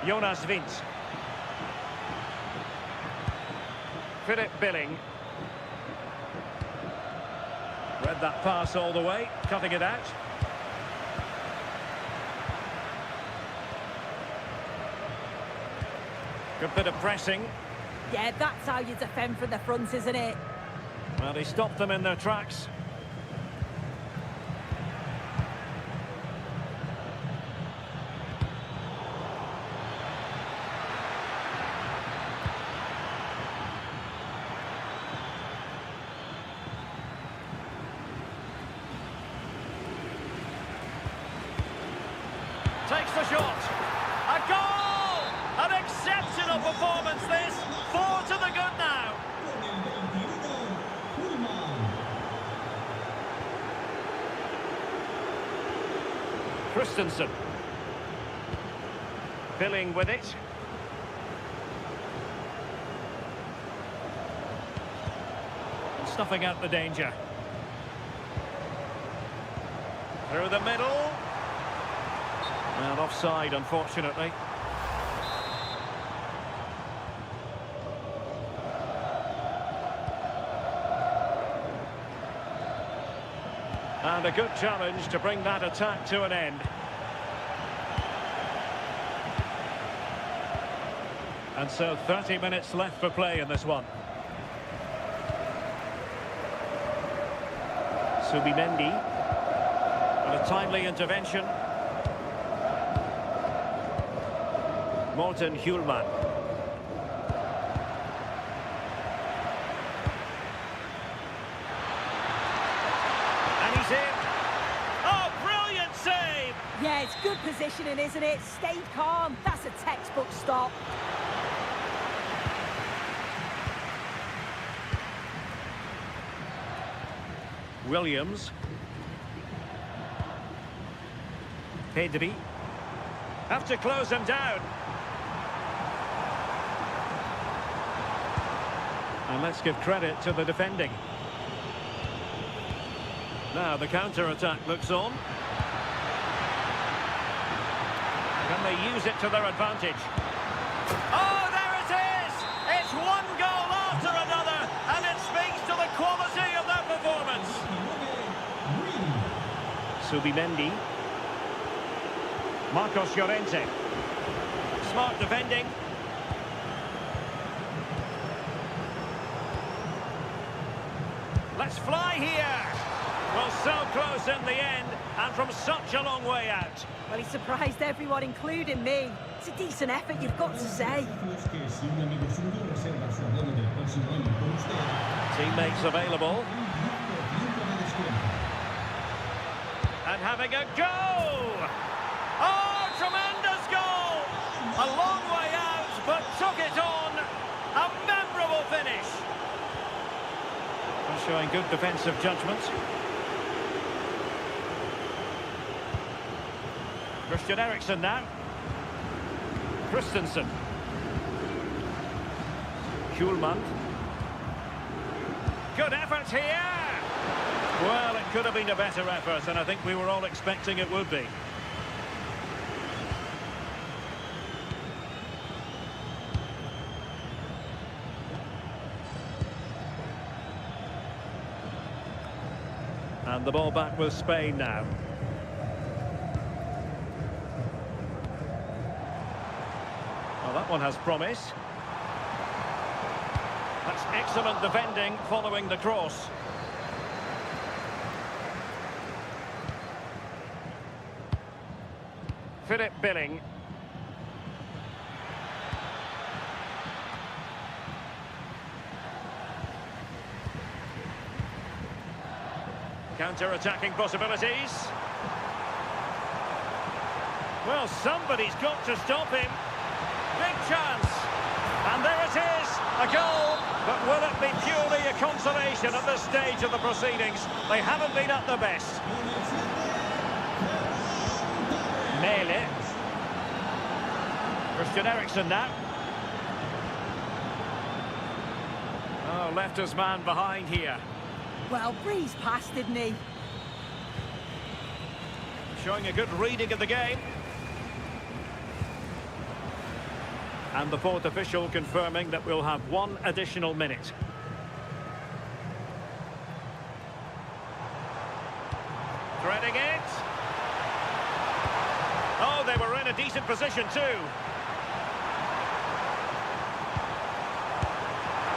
D: Jonas Vint. Philip Billing. Read that pass all the way, cutting it out. Good bit of pressing.
C: Yeah, that's how you defend from the front, isn't it?
D: Well, he stopped them in their tracks. Takes the shot. A goal! An exceptional performance, this. 4 to the good now. Christensen. Billing with it. snuffing out the danger. Through the middle. And offside, unfortunately. And a good challenge to bring that attack to an end. And so 30 minutes left for play in this one. Subimendi. And a timely intervention. Morten Hjulman. And he's in. Oh, brilliant save!
C: Yeah, it's good positioning, isn't it? Stay calm. That's a textbook stop.
D: Williams. Pedri. Have to close him down. And let's give credit to the defending. Now the counter-attack looks on. Can they use it to their advantage? Oh, there it is! It's one goal after another, and it speaks to the quality of their performance. Subimendi. Marcos Llorente. Smart defending. Let's fly here. Well, so close in the end, and from such a long way out.
C: Well, he surprised everyone, including me. It's a decent effort, you've got to say.
D: Teammates available. And having a go! Oh, tremendous goal! A long way out, but took it on. A memorable finish. And showing good defensive judgment. Christian Eriksen now. Christensen. Hjulman. Good effort here! Well, it could have been a better effort, and I think we were all expecting it would be. And the ball back with Spain now. Well, that one has promise. That's excellent defending following the cross. Philip Billing. Counter-attacking possibilities. Well, somebody's got to stop him. Big chance. And there it is, a goal. But will it be purely a consolation at this stage of the proceedings? They haven't been at their best. Mele. Christian Eriksen now. Oh, left his man behind here.
C: Well, breezed past, didn't he?
D: Showing a good reading of the game. And the fourth official confirming that we'll have one additional minute. Threading it. Oh, they were in a decent position too.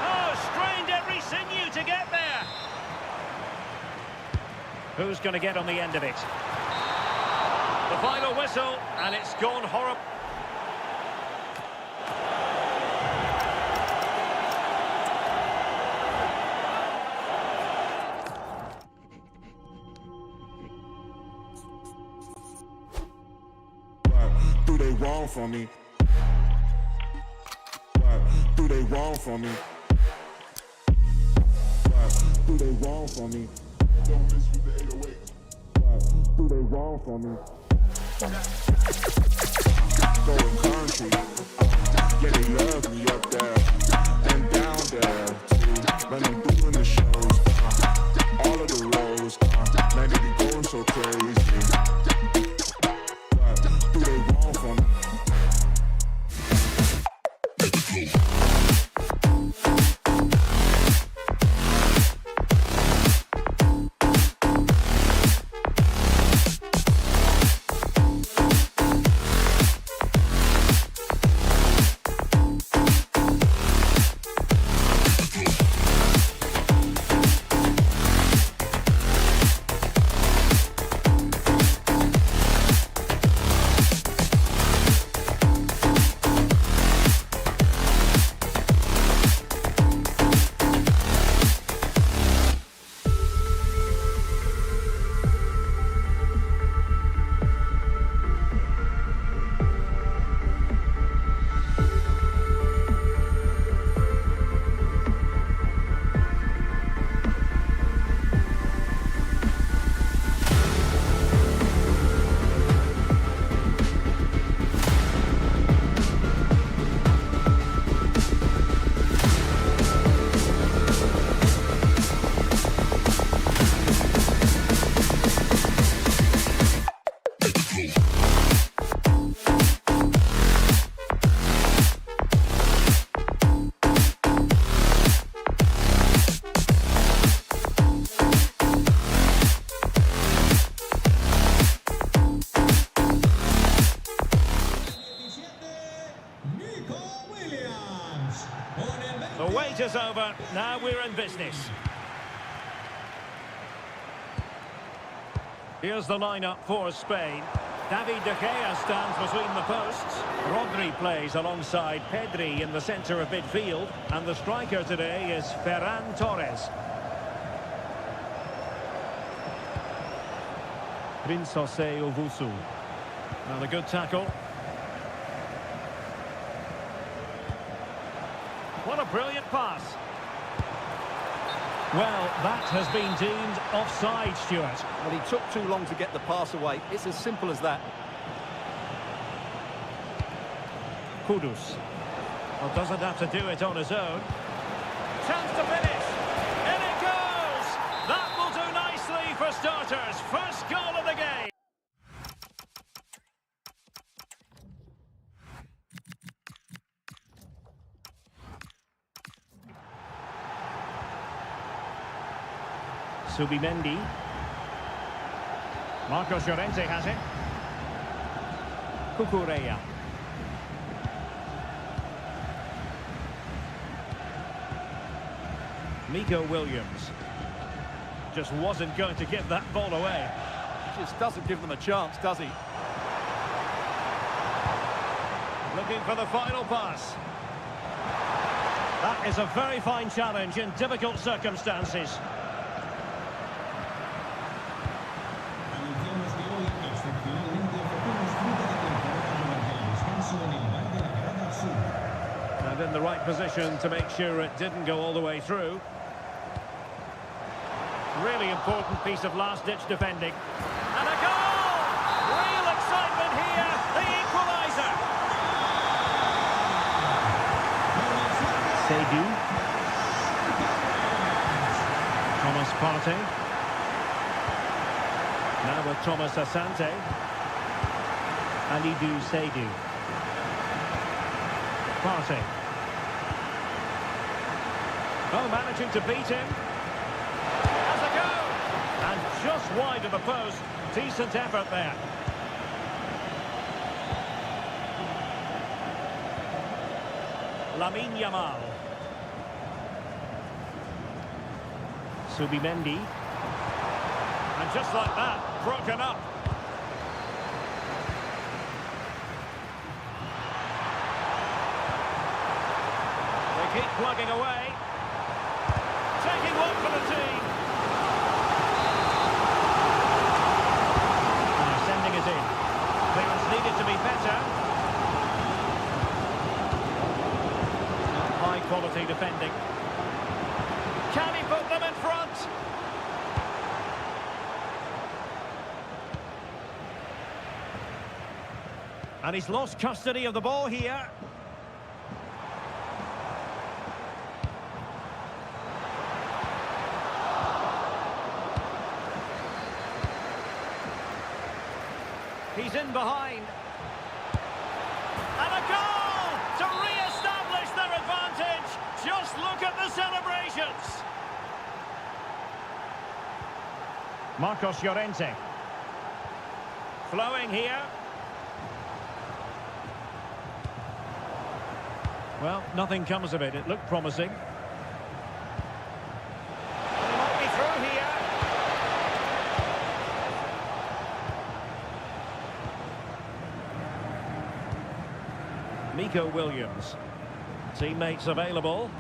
D: Oh, strained every sinew to get there. Who's going to get on the end of it? The final whistle, and it's gone horrible.
E: What do they wrong for me? What do they wrong for me? What do they wrong for me? Don't miss with the 808. What do they wrong for me? Going country, yeah, they love me up there and down there too. When I'm doing the shows.
D: The wait is over. Now we're in business. Here's the lineup for Spain. David De Gea stands between the posts. Rodri plays alongside Pedri in the centre of midfield. And the striker today is Ferran Torres. Princese Owusu. And a good tackle. What a brilliant pass. Well, that has been deemed offside, Stuart.
B: Well, he took too long to get the pass away. It's as simple as that.
D: Kudus. Well, doesn't have to do it on his own. Chance to finish. In it goes! That will do nicely for starters. First goal of the game. Subimendi. Marcos Llorente has it. Cucurella. Nico Williams. Just wasn't going to give that ball away.
B: Just doesn't give them a chance, does he?
D: Looking for the final pass. That is a very fine challenge in difficult circumstances. And in the right position to make sure it didn't go all the way through. Really important piece of last-ditch defending. And a goal! Real excitement here, the equaliser. Seydu. Thomas Partey. Now with Thomas Asante. Alidu Seydu. Partey. Oh, managing to beat him. Has a go! And just wide of the post. Decent effort there. Lamine Yamal. Subimendi. And just like that, broken up. They keep plugging away. Taking one for the team. And sending it in. Clearance needed to be better. High quality defending. Can he put them in front? And he's lost custody of the ball here. He's in behind. And a goal to re-establish their advantage. Just look at the celebrations. Marcos Llorente. Flowing here. Well, nothing comes of it. It looked promising. And he might be through here. Nico Williams. Teammates available.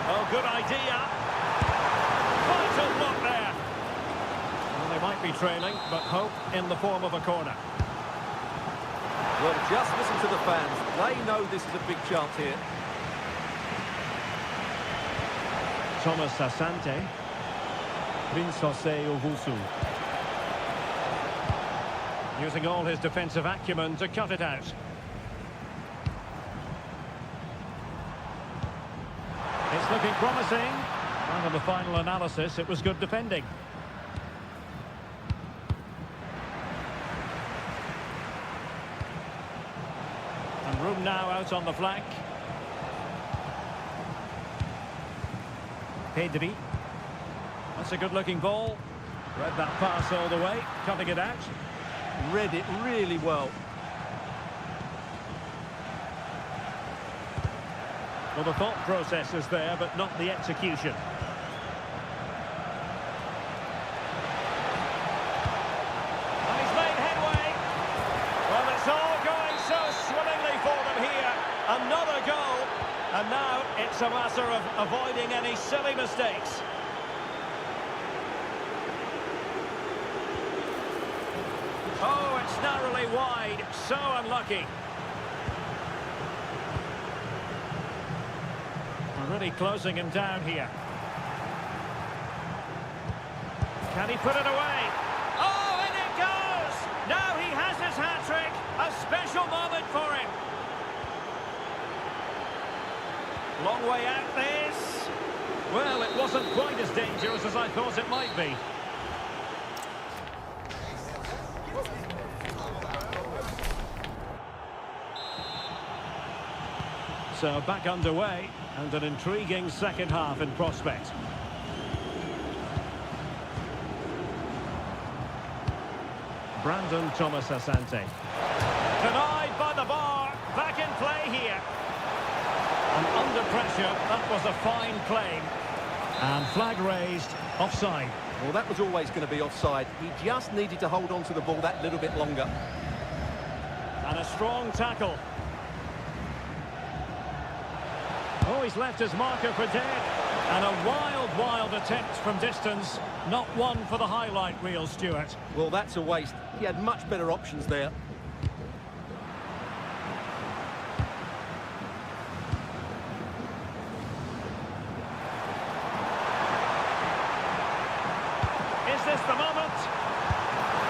D: Oh, good idea. Vital block there. Well, they might be trailing, but hope in the form of a corner.
B: Well, just listen to the fans. They know this is a big chance here.
D: Thomas Asante. Princese Owusu. Using all his defensive acumen to cut it out. It's looking promising. And on the final analysis, it was good defending. And room now out on the flank. Pedri. That's a good-looking ball. Read that pass all the way, cutting it out.
B: Read it really well.
D: Well, the thought process is there, but not the execution. And he's made headway. Well, it's all going so swimmingly for them here. Another goal. And now it's a matter of avoiding any silly mistakes. Oh, it's narrowly wide. So unlucky. Really closing him down here. Can he put it away? Oh, in it goes! Now he has his hat-trick. A special moment for him. Long way out this. Well, it wasn't quite as dangerous as I thought it might be. So back underway, and an intriguing second half in prospect. Brandon Thomas Asante. Denied by the bar. Back in play here. And under pressure, that was a fine claim. And flag raised, offside.
B: Well, that was always going to be offside. He just needed to hold on to the ball that little bit longer.
D: And a strong tackle. Oh, he's left his marker for dead. And a wild, wild attempt from distance. Not one for the highlight reel, Stuart.
B: Well, that's a waste. He had much better options there.
D: Is this the moment?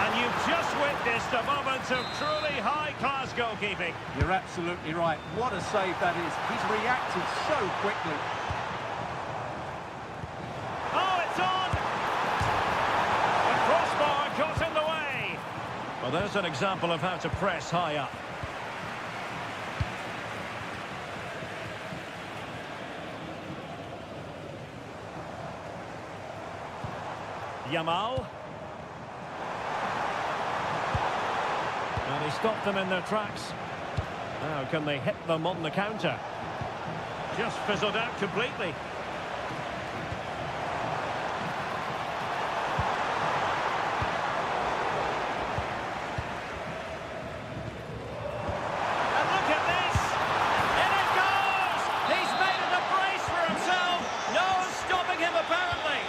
D: And you've just witnessed a moment of truly high-class goalkeeping.
B: You're absolutely right. What a save that is. He's reacted so quickly.
D: Oh, it's on! The crossbar got in the way. Well, there's an example of how to press high up. Yamal. And he stopped them in their tracks. Now can they hit them on the counter? Just fizzled out completely. And look at this! In it goes! He's made it a brace for himself! No one's stopping him apparently!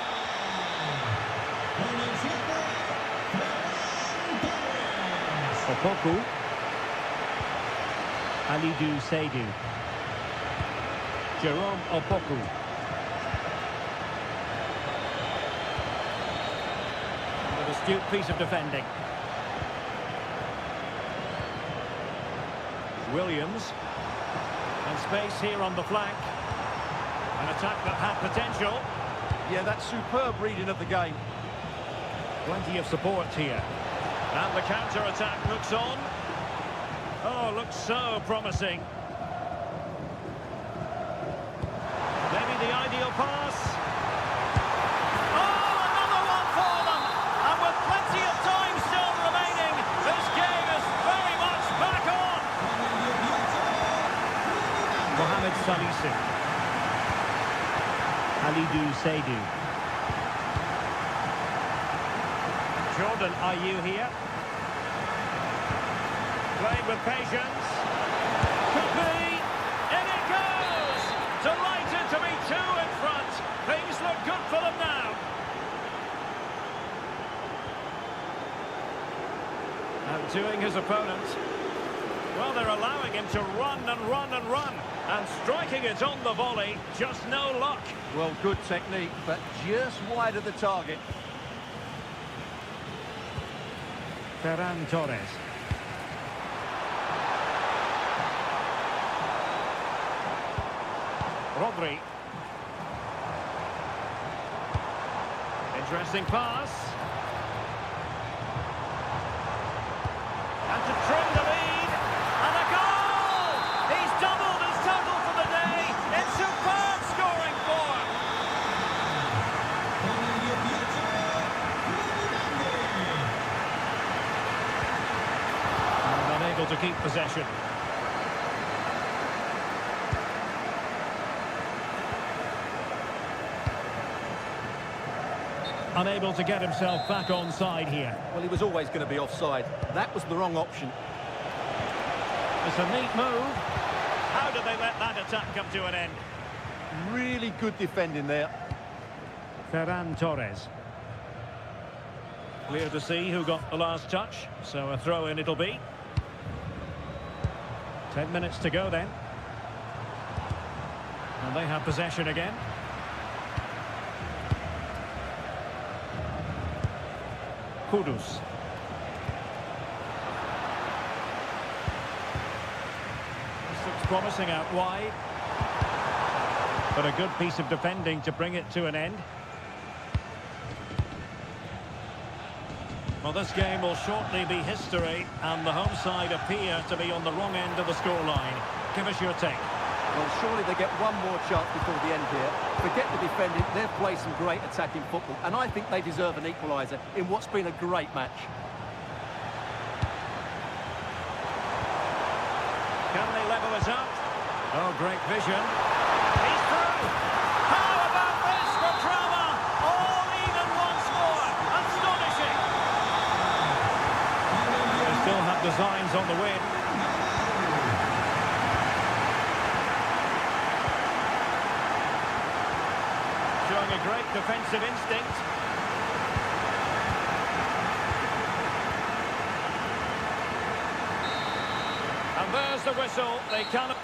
D: Opoku. Alidou Seydou. Jerome Opoku. An astute piece of defending. Williams. And space here on the flank. An attack that had potential.
B: Yeah, that's superb reading of the game.
D: Plenty of support here. And the counter-attack looks on. Oh, looks so promising. Maybe the ideal pass. Oh, another one for them! And with plenty of time still remaining, this game is very much back on! Mohamed Salisu. Alidou Seydou. Jordan Ayew here. Playing with patience. Could be. In it goes! Delighted to be two in front. Things look good for them now. Outdoing his opponent. Well, they're allowing him to run and run and run. And striking it on the volley. Just no luck.
B: Well, good technique, but just wide of the target.
D: Ferran Torres. Rodri. Interesting pass. And to trim the lead. And a goal! He's doubled his total for the day. In superb scoring form. And unable to keep possession. Unable to get himself back on side here.
B: Well, he was always going to be offside. That was the wrong option.
D: It's a neat move. How did they let that attack come to an end?
B: Really good defending there.
D: Ferran Torres. Clear to see who got the last touch, so a throw-in it'll be. 10 minutes to go then. And they have possession again. Kudus. This looks promising out wide. But a good piece of defending to bring it to an end. Well, this game will shortly be history, and the home side appear to be on the wrong end of the scoreline. Give us your take.
B: Well, surely they get one more chance before the end here. Forget the defending, they've played some great attacking football, and I think they deserve an equaliser in what's been a great match.
D: Can they level it up? Oh, great vision. He's through! How about this for drama? All even once more. Astonishing! They still have designs on the win. Showing a great defensive instinct. And there's the whistle. They cannot...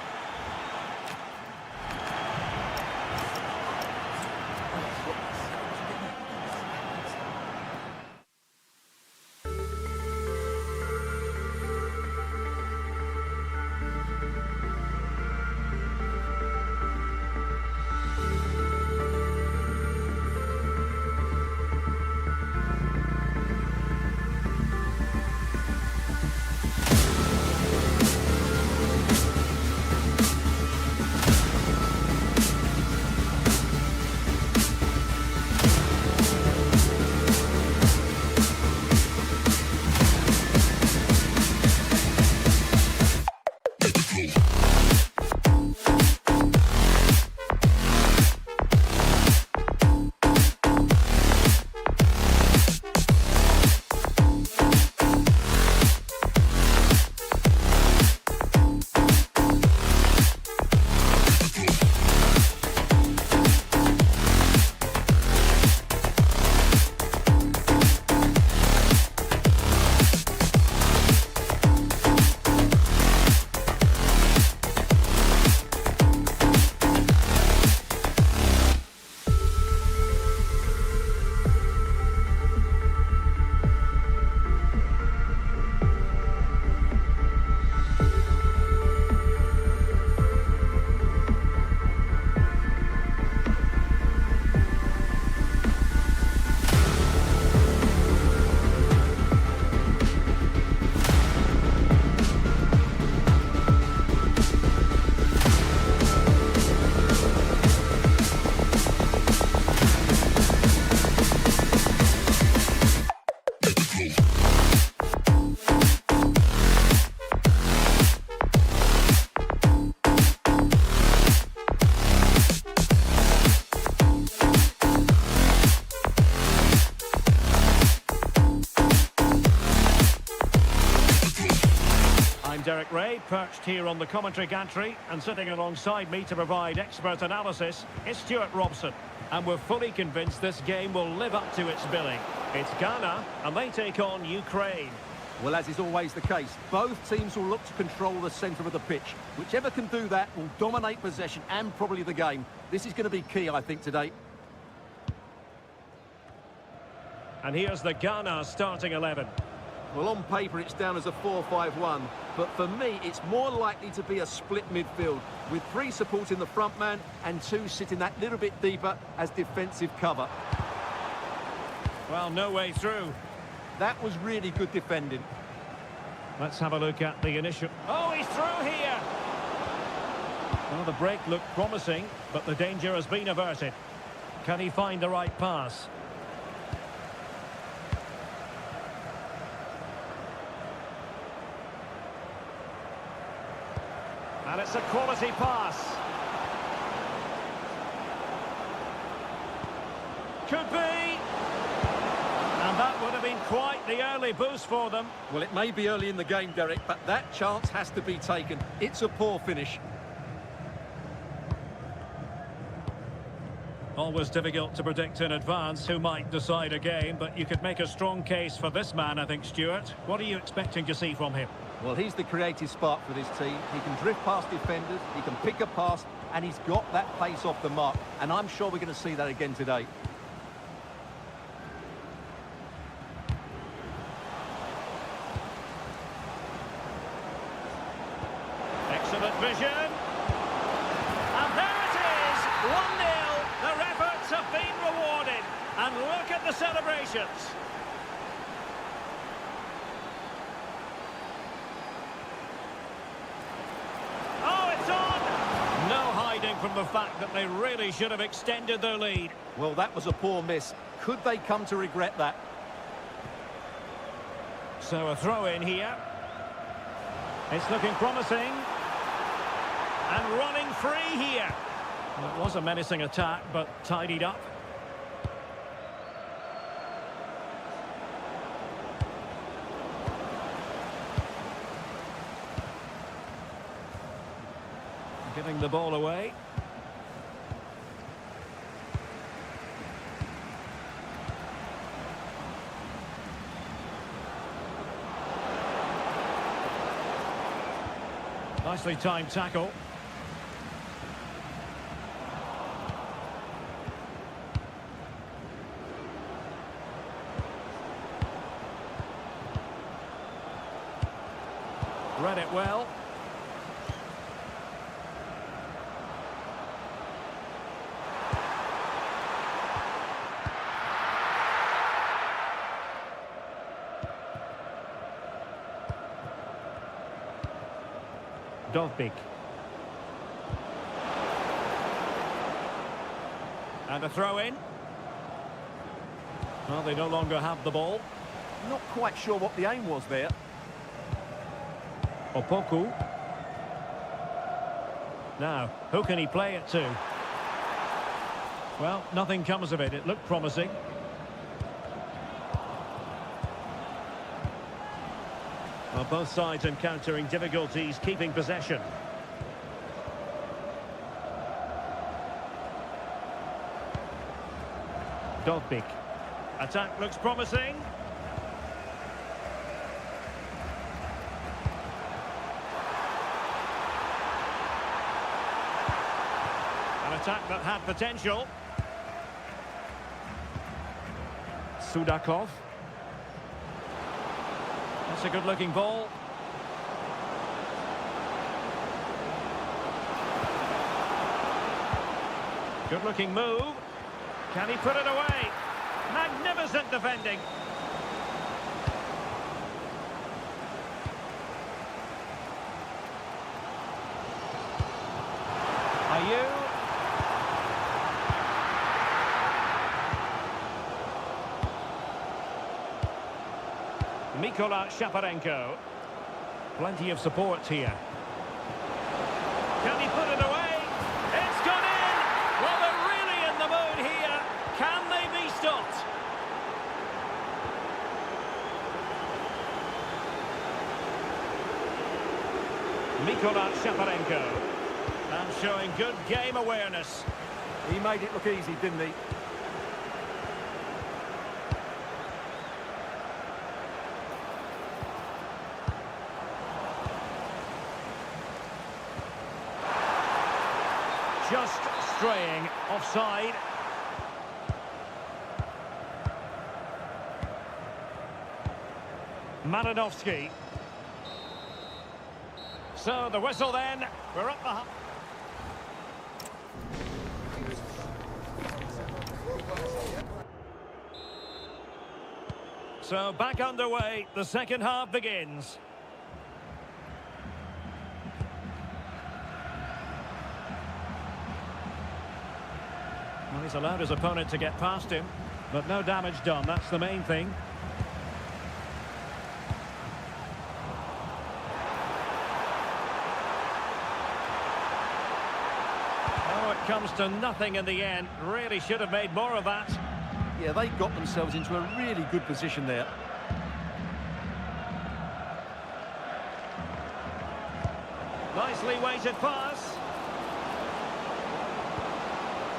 D: Derek Ray, perched here on the commentary gantry, and sitting alongside me to provide expert analysis is Stuart Robson. And we're fully convinced this game will live up to its billing. It's Ghana, and they take on Ukraine.
B: Well, as is always the case, both teams will look to control the centre of the pitch. Whichever can do that will dominate possession and probably the game. This is going to be key, I think, today.
D: And here's the Ghana starting 11.
B: Well, on paper, it's down as a 4-5-1. But for me, it's more likely to be a split midfield, with 3 supporting the front man and 2 sitting that little bit deeper as defensive cover.
D: Well, no way through.
B: That was really good defending.
D: Let's have a look at the initial... Oh, he's through here! Well, the break looked promising, but the danger has been averted. Can he find the right pass? And it's a quality pass. Could be. would have been quite the early boost for them.
B: Well, it may be early in the game, Derek, but that chance has to be taken. It's a poor finish.
D: Always difficult to predict in advance who might decide a game, but you could make a strong case for this man, I think, Stuart. What are you expecting to see from him?
B: Well, he's the creative spark for this team. He can drift past defenders, he can pick a pass, and he's got that pace off the mark. And I'm sure we're going to see that again today.
D: Excellent vision. And there it is, 1-0. Their efforts have been rewarded. And look at the celebrations. Oh, it's on! No hiding from the fact that they really should have extended their lead.
B: Well, that was a poor miss. Could they come to regret that?
D: So a throw in here. It's looking promising. And running free here. Well, it was a menacing attack, but tidied up. Giving the ball away. Nicely timed tackle. Read it well. Dovbik. And a throw in. Well, they no longer have the ball.
B: Not quite sure what the aim was there.
D: Opoku. Now, who can he play it to? Well, nothing comes of it. It looked promising. Well, both sides encountering difficulties keeping possession. Dovbik. Attack looks promising. An attack that had potential. Sudakov. That's a good-looking ball. Good-looking move. Can he put it away? Magnificent defending. Ayew. Mikola Shaparenko. Plenty of support here. Can he put it away? It's gone in! Well, they're really in the mood here. Can they be stopped? Mikola Shaparenko. And showing good game awareness.
B: He made it look easy, didn't he?
D: Just straying offside. Malinovsky. So the whistle then. We're up the... So back underway. The second half begins. Well, he's allowed his opponent to get past him, but no damage done. That's the main thing. Oh, it comes to nothing in the end. Really should have made more of that.
B: Yeah, they got themselves into a really good position there.
D: Nicely weighted pass.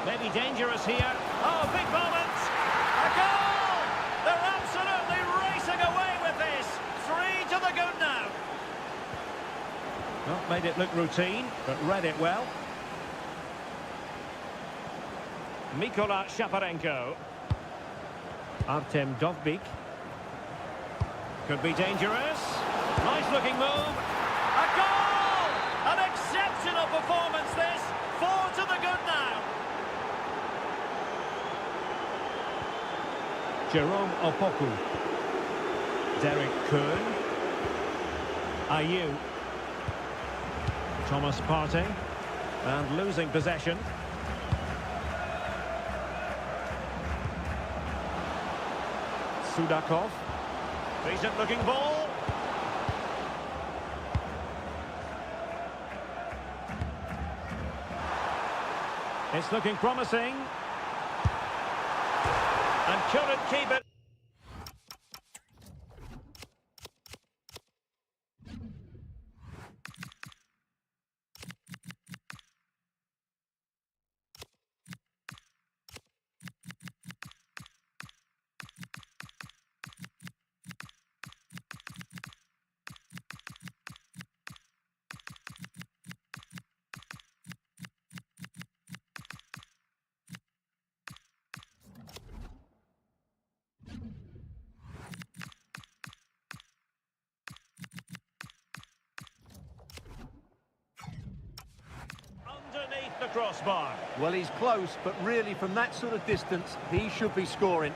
D: Maybe dangerous here. Oh, big moment! A goal! They're absolutely racing away with this. 3 to the good now. Not made it look routine, but read it well. Mikola Shaparenko. Artem Dovbik. Could be dangerous. Nice looking move. A goal! An exceptional performance this. 4 to the good now. Jerome Opoku. Derek Kuhn. Ayew. Thomas Partey. And losing possession. Sudakov. Decent looking ball. It's looking promising. And couldn't keep it. Underneath the crossbar.
B: Well, he's close, but really from that sort of distance, he should be scoring.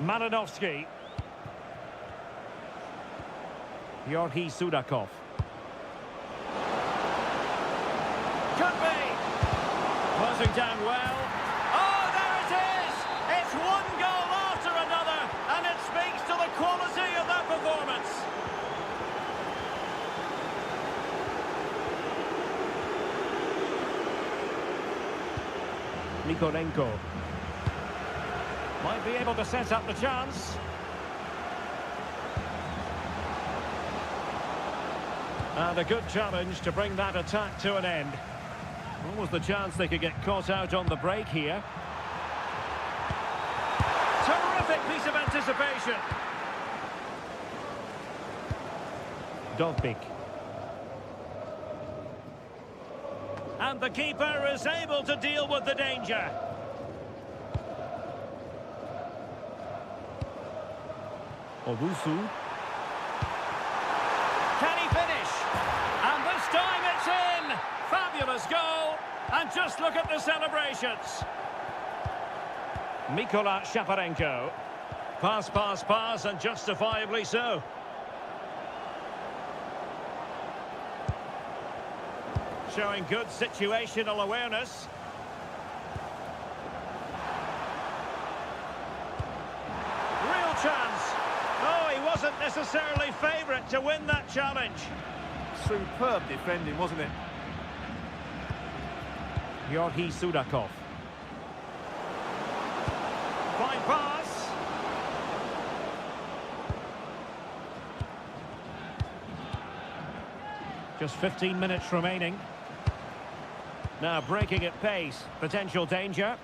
D: Malinovsky. Georgi Sudakov. Could be. Closing down well. Oh, there it is! It's one goal after another, and it speaks to the quality of that performance. Nikolenko. Might be able to set up the chance. And a good challenge to bring that attack to an end. What was the chance they could get caught out on the break here? Terrific piece of anticipation. Dovbik. And the keeper is able to deal with the danger. Owusu. Can he finish? And this time it's in! Fabulous goal! And just look at the celebrations. Mikola Shaparenko. Pass, pass, pass, and justifiably so. Showing good situational awareness. Real chance. Oh, he wasn't necessarily favourite to win that challenge.
B: Superb defending, wasn't it?
D: Georgi Sudakov. Fine pass. Just 15 minutes remaining. Now breaking at pace. Potential danger.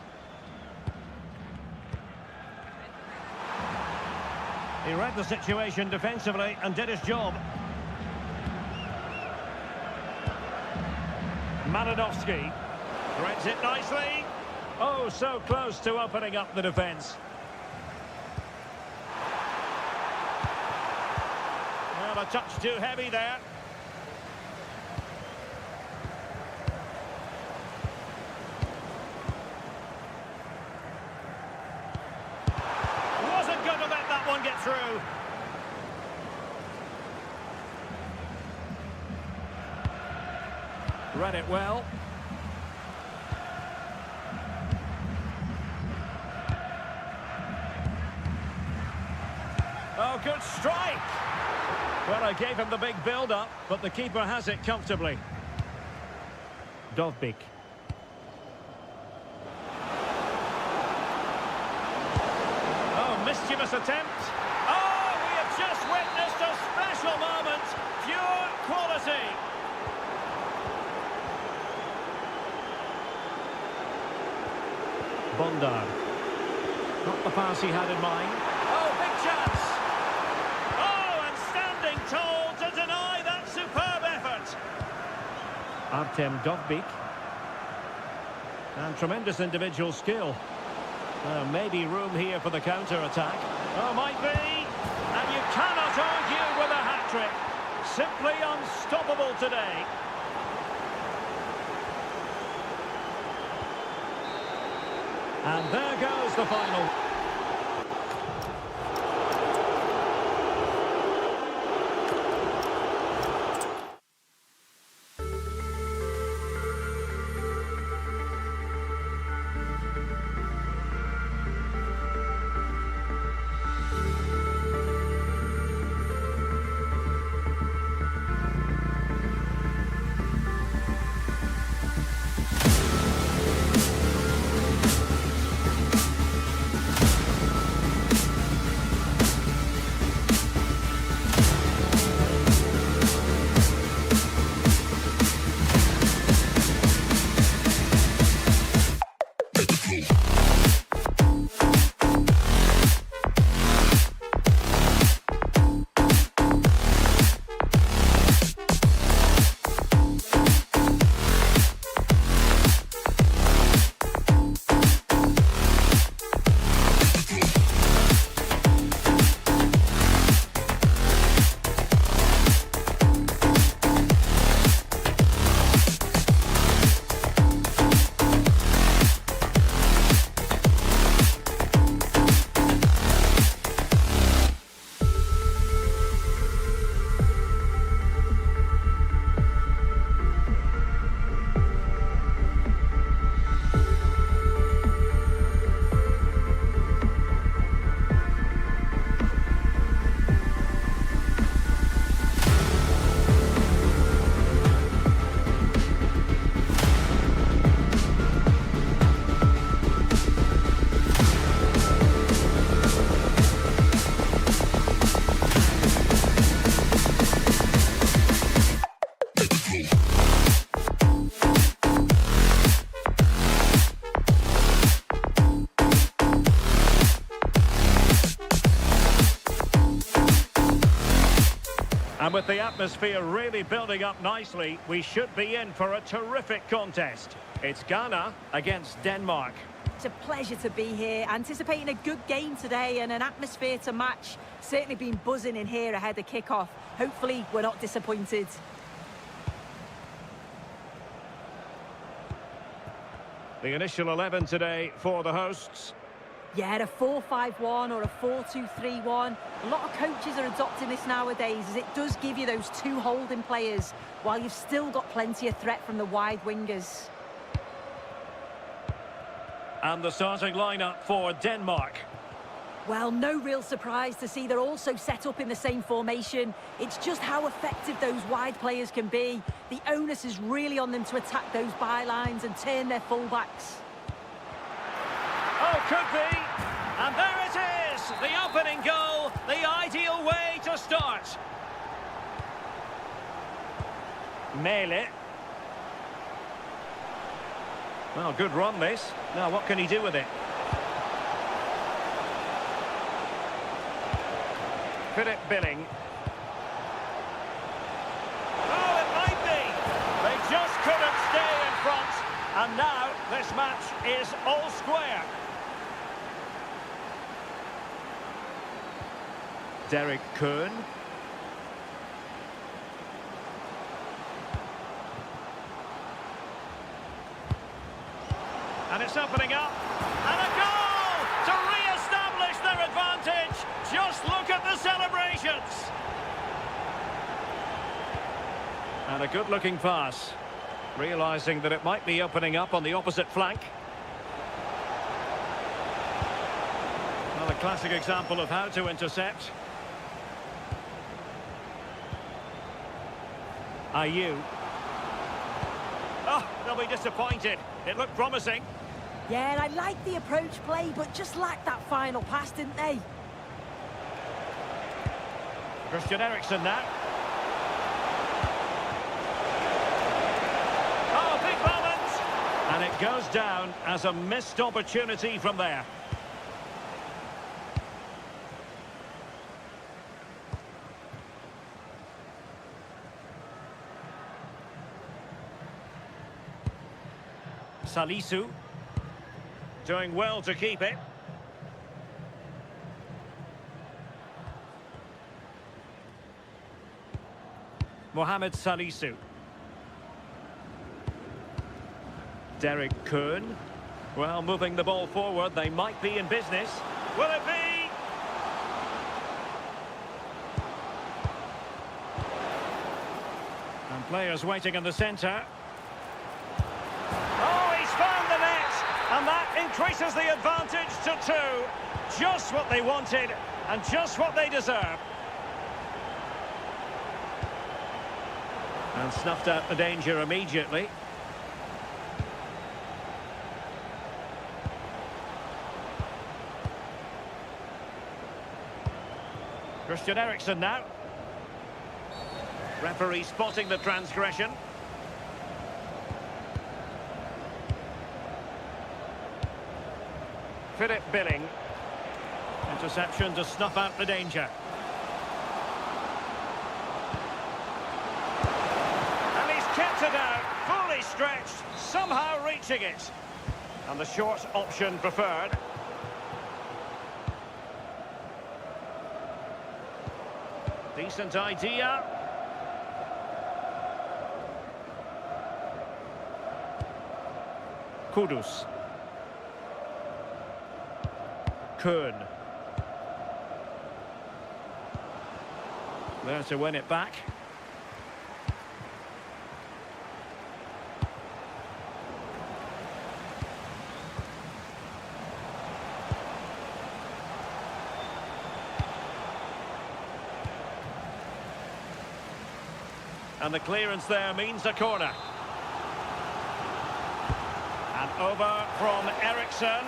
D: He read the situation defensively and did his job. Malinovsky threads it nicely. Oh, so close to opening up the defence. Well, a touch too heavy there. Wasn't going to let that one get through. Read it well. Oh, good strike. Well, I gave him the big build-up, but the keeper has it comfortably. Dovbik. mischievous attempt. Oh, we have just witnessed a special moment. Pure quality. Bondar. Not the pass he had in mind. Oh, big chance. Oh, and standing tall to deny that superb effort. Artem Dovbik. And tremendous individual skill. Maybe room here for the counter-attack. Oh, might be. And you cannot argue with a hat-trick. Simply unstoppable today. And there goes the final. And with the atmosphere really building up nicely, we should be in for a terrific contest. It's Ghana against Denmark.
C: It's a pleasure to be here, anticipating a good game today and an atmosphere to match. Certainly been buzzing in here ahead of kick-off. Hopefully we're not disappointed.
D: The initial 11 today for the hosts.
C: Yeah, a 4-5-1 or a 4-2-3-1. A lot of coaches are adopting this nowadays, as it does give you those two holding players, while you've still got plenty of threat from the wide wingers.
D: And the starting lineup for Denmark.
C: Well, no real surprise to see they're also set up in the same formation. It's just how effective those wide players can be. The onus is really on them to attack those bylines and turn their fullbacks.
D: Oh, could be. And there it is, the opening goal, the ideal way to start. Mele. Well, good run this. Now, what can he do with it? Philip Billing. Oh, it might be. They just couldn't stay in front. And now this match is all square. Derek Kuhn. And it's opening up. And a goal to re-establish their advantage. Just look at the celebrations. And a good-looking pass. Realising that it might be opening up on the opposite flank. Well, a classic example of how to intercept. Ayew. Oh, they'll be disappointed. It looked promising.
C: Yeah, and I like the approach play, but just lacked that final pass, didn't they?
D: Christian Eriksen now. Oh, big moment! And it goes down as a missed opportunity from there. Salisu. Doing well to keep it. Mohamed Salisu. Derek Kuhn. Well, moving the ball forward, they might be in business. Will it be? And players waiting in the centre. Oh, he's found the net! And that increases the advantage to 2. Just what they wanted, and just what they deserve. And snuffed out the danger immediately. Christian Eriksen now. Referee spotting the transgression. Philip Billing. Interception to snuff out the danger. And he's kept it out, fully stretched, somehow reaching it. And the short option preferred. Decent idea. Kudus. Kuhn. There to win it back. And the clearance there means a corner. And over from Eriksen.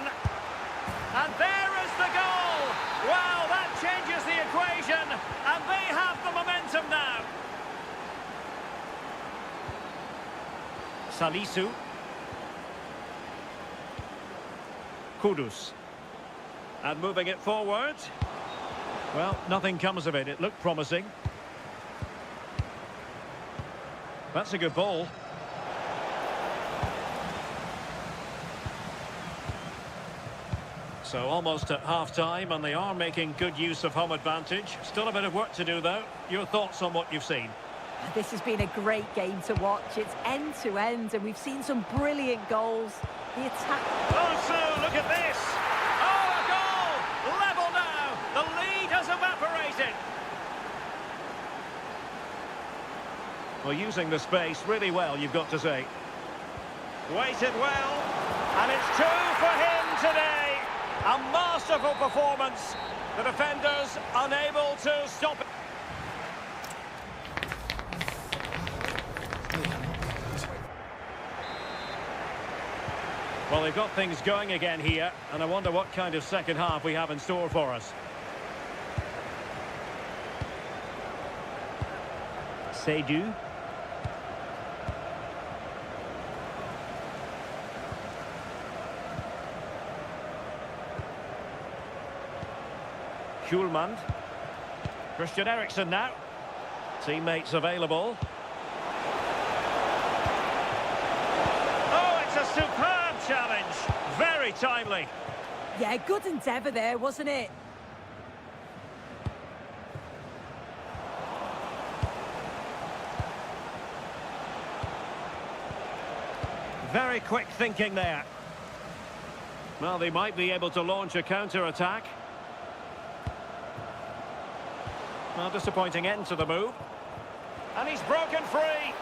D: And there is the goal! Wow, that changes the equation, and they have the momentum now. Salisu. Kudus. And moving it forward. Well, nothing comes of it. It looked promising. That's a good ball. So almost at half-time, and they are making good use of home advantage. Still a bit of work to do, though. Your thoughts on what you've seen?
C: This has been a great game to watch. It's end-to-end, and we've seen some brilliant goals. The attack...
D: Oh, so look at this! Oh, a goal! Level now! The lead has evaporated! Well, using the space really well, you've got to say. Waited well, and it's 2 for him today! A masterful performance. The defenders unable to stop it. Well, they've got things going again here, and I wonder what kind of second half we have in store for us. Seydu. Schulman. Christian Eriksen now. Teammates available. Oh, it's a superb challenge. Very timely.
C: Yeah, good endeavour there, wasn't it?
D: Very quick thinking there. Well, they might be able to launch a counter-attack. Well, disappointing end to the move. And he's broken free.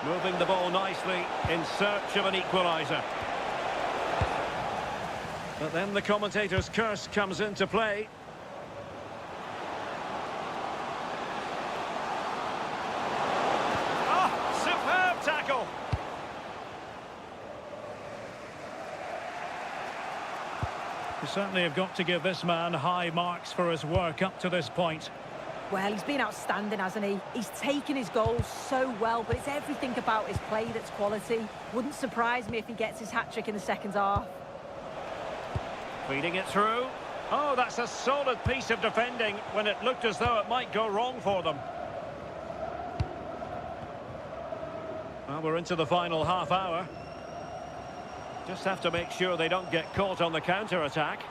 D: Moving the ball nicely in search of an equaliser. But then the commentator's curse comes into play. Oh, superb tackle. You certainly have got to give this man high marks for his work up to this point.
C: Well, he's been outstanding, hasn't he? He's taken his goals so well, but it's everything about his play that's quality. Wouldn't surprise me if he gets his hat-trick in the second half.
D: Feeding it through. Oh, that's a solid piece of defending when it looked as though it might go wrong for them. Well, we're into the final half hour. Just have to make sure they don't get caught on the counter-attack.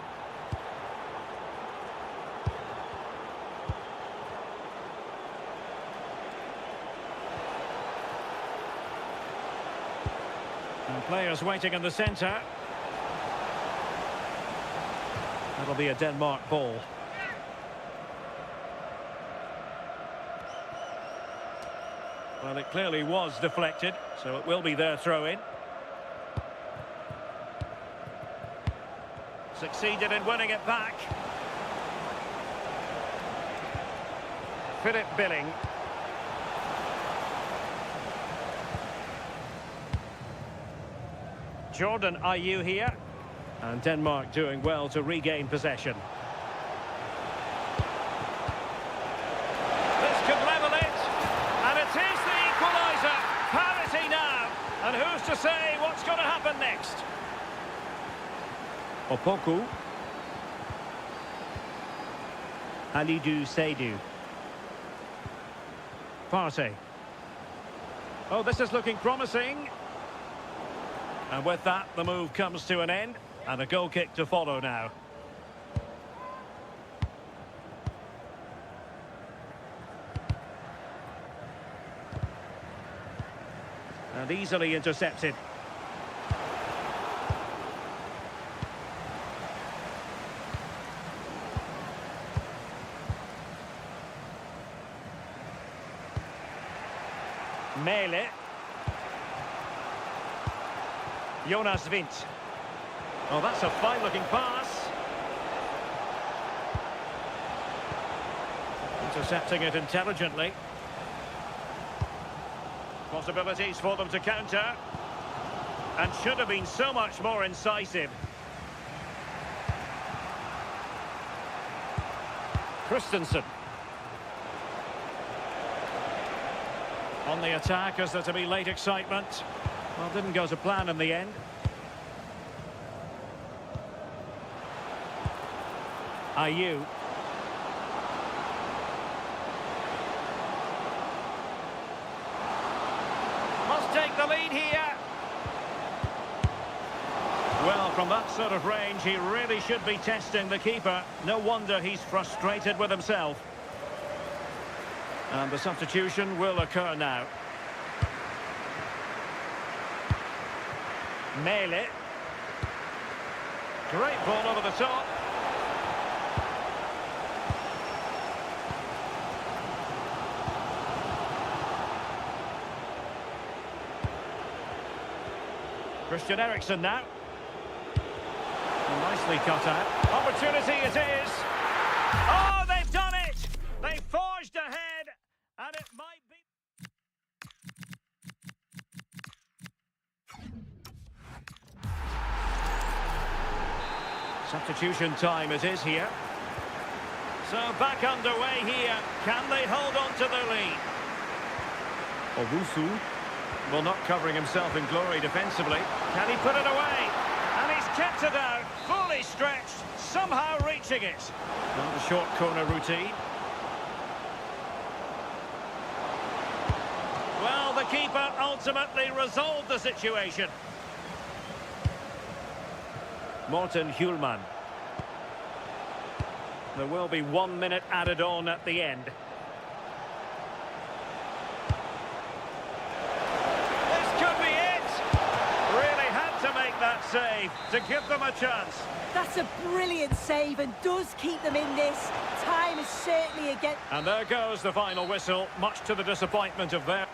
D: And players waiting in the centre. That'll be a Denmark ball. Well, it clearly was deflected, so it will be their throw-in. Succeeded in winning it back. Philip Billing. Jordan Ayew here. And Denmark doing well to regain possession. This could level it. And it is the equaliser. Parity now. And who's to say what's going to happen next? Opoku. Alidou Seydou. Partey. Oh, this is looking promising. And with that, the move comes to an end. And a goal kick to follow now. And easily intercepted. Mele. Jonas Vint. Oh, that's a fine-looking pass. Intercepting it intelligently. Possibilities for them to counter. And should have been so much more incisive. Christensen. On the attack, is there to be late excitement? Well, didn't go to plan in the end. Ayew. Must take the lead here. Well, from that sort of range, he really should be testing the keeper. No wonder he's frustrated with himself. And the substitution will occur now. Mele. Great ball over the top. Christian Eriksen now. Nicely cut out. Opportunity it is. Oh, they've done it! They forged ahead, and it might be... Substitution time it is here. So back underway here. Can they hold on to their lead? Owusu. Well, not covering himself in glory defensively. Can he put it away? And he's kept it out, fully stretched, somehow reaching it. Not the short corner routine. Well, the keeper ultimately resolved the situation. Morten Hjulman. There will be 1 minute added on at the end. That save to give them a chance.
C: That's a brilliant save and does keep them in this. Time is certainly again.
D: And there goes the final whistle, much to the disappointment of their...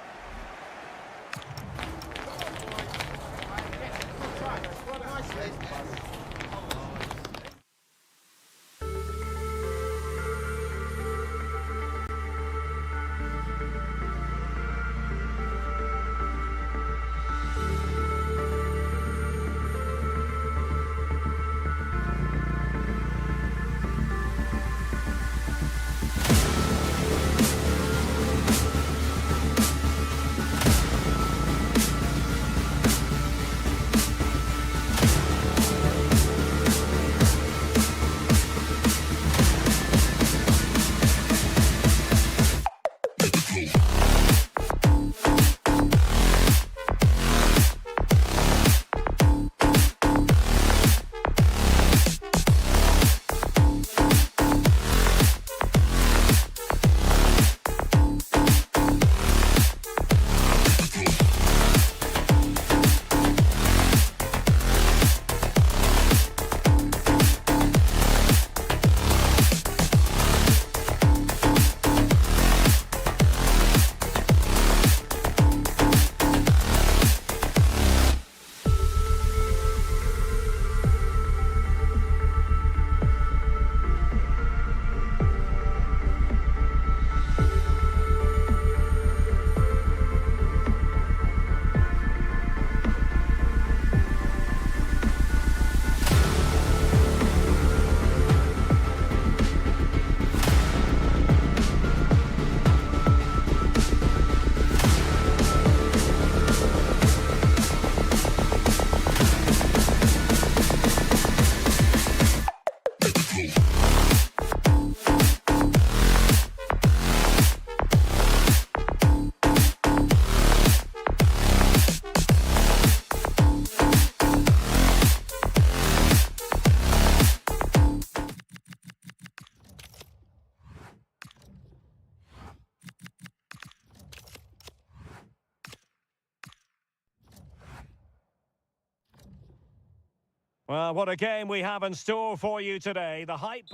D: Well, what a game we have in store for you today. The hype...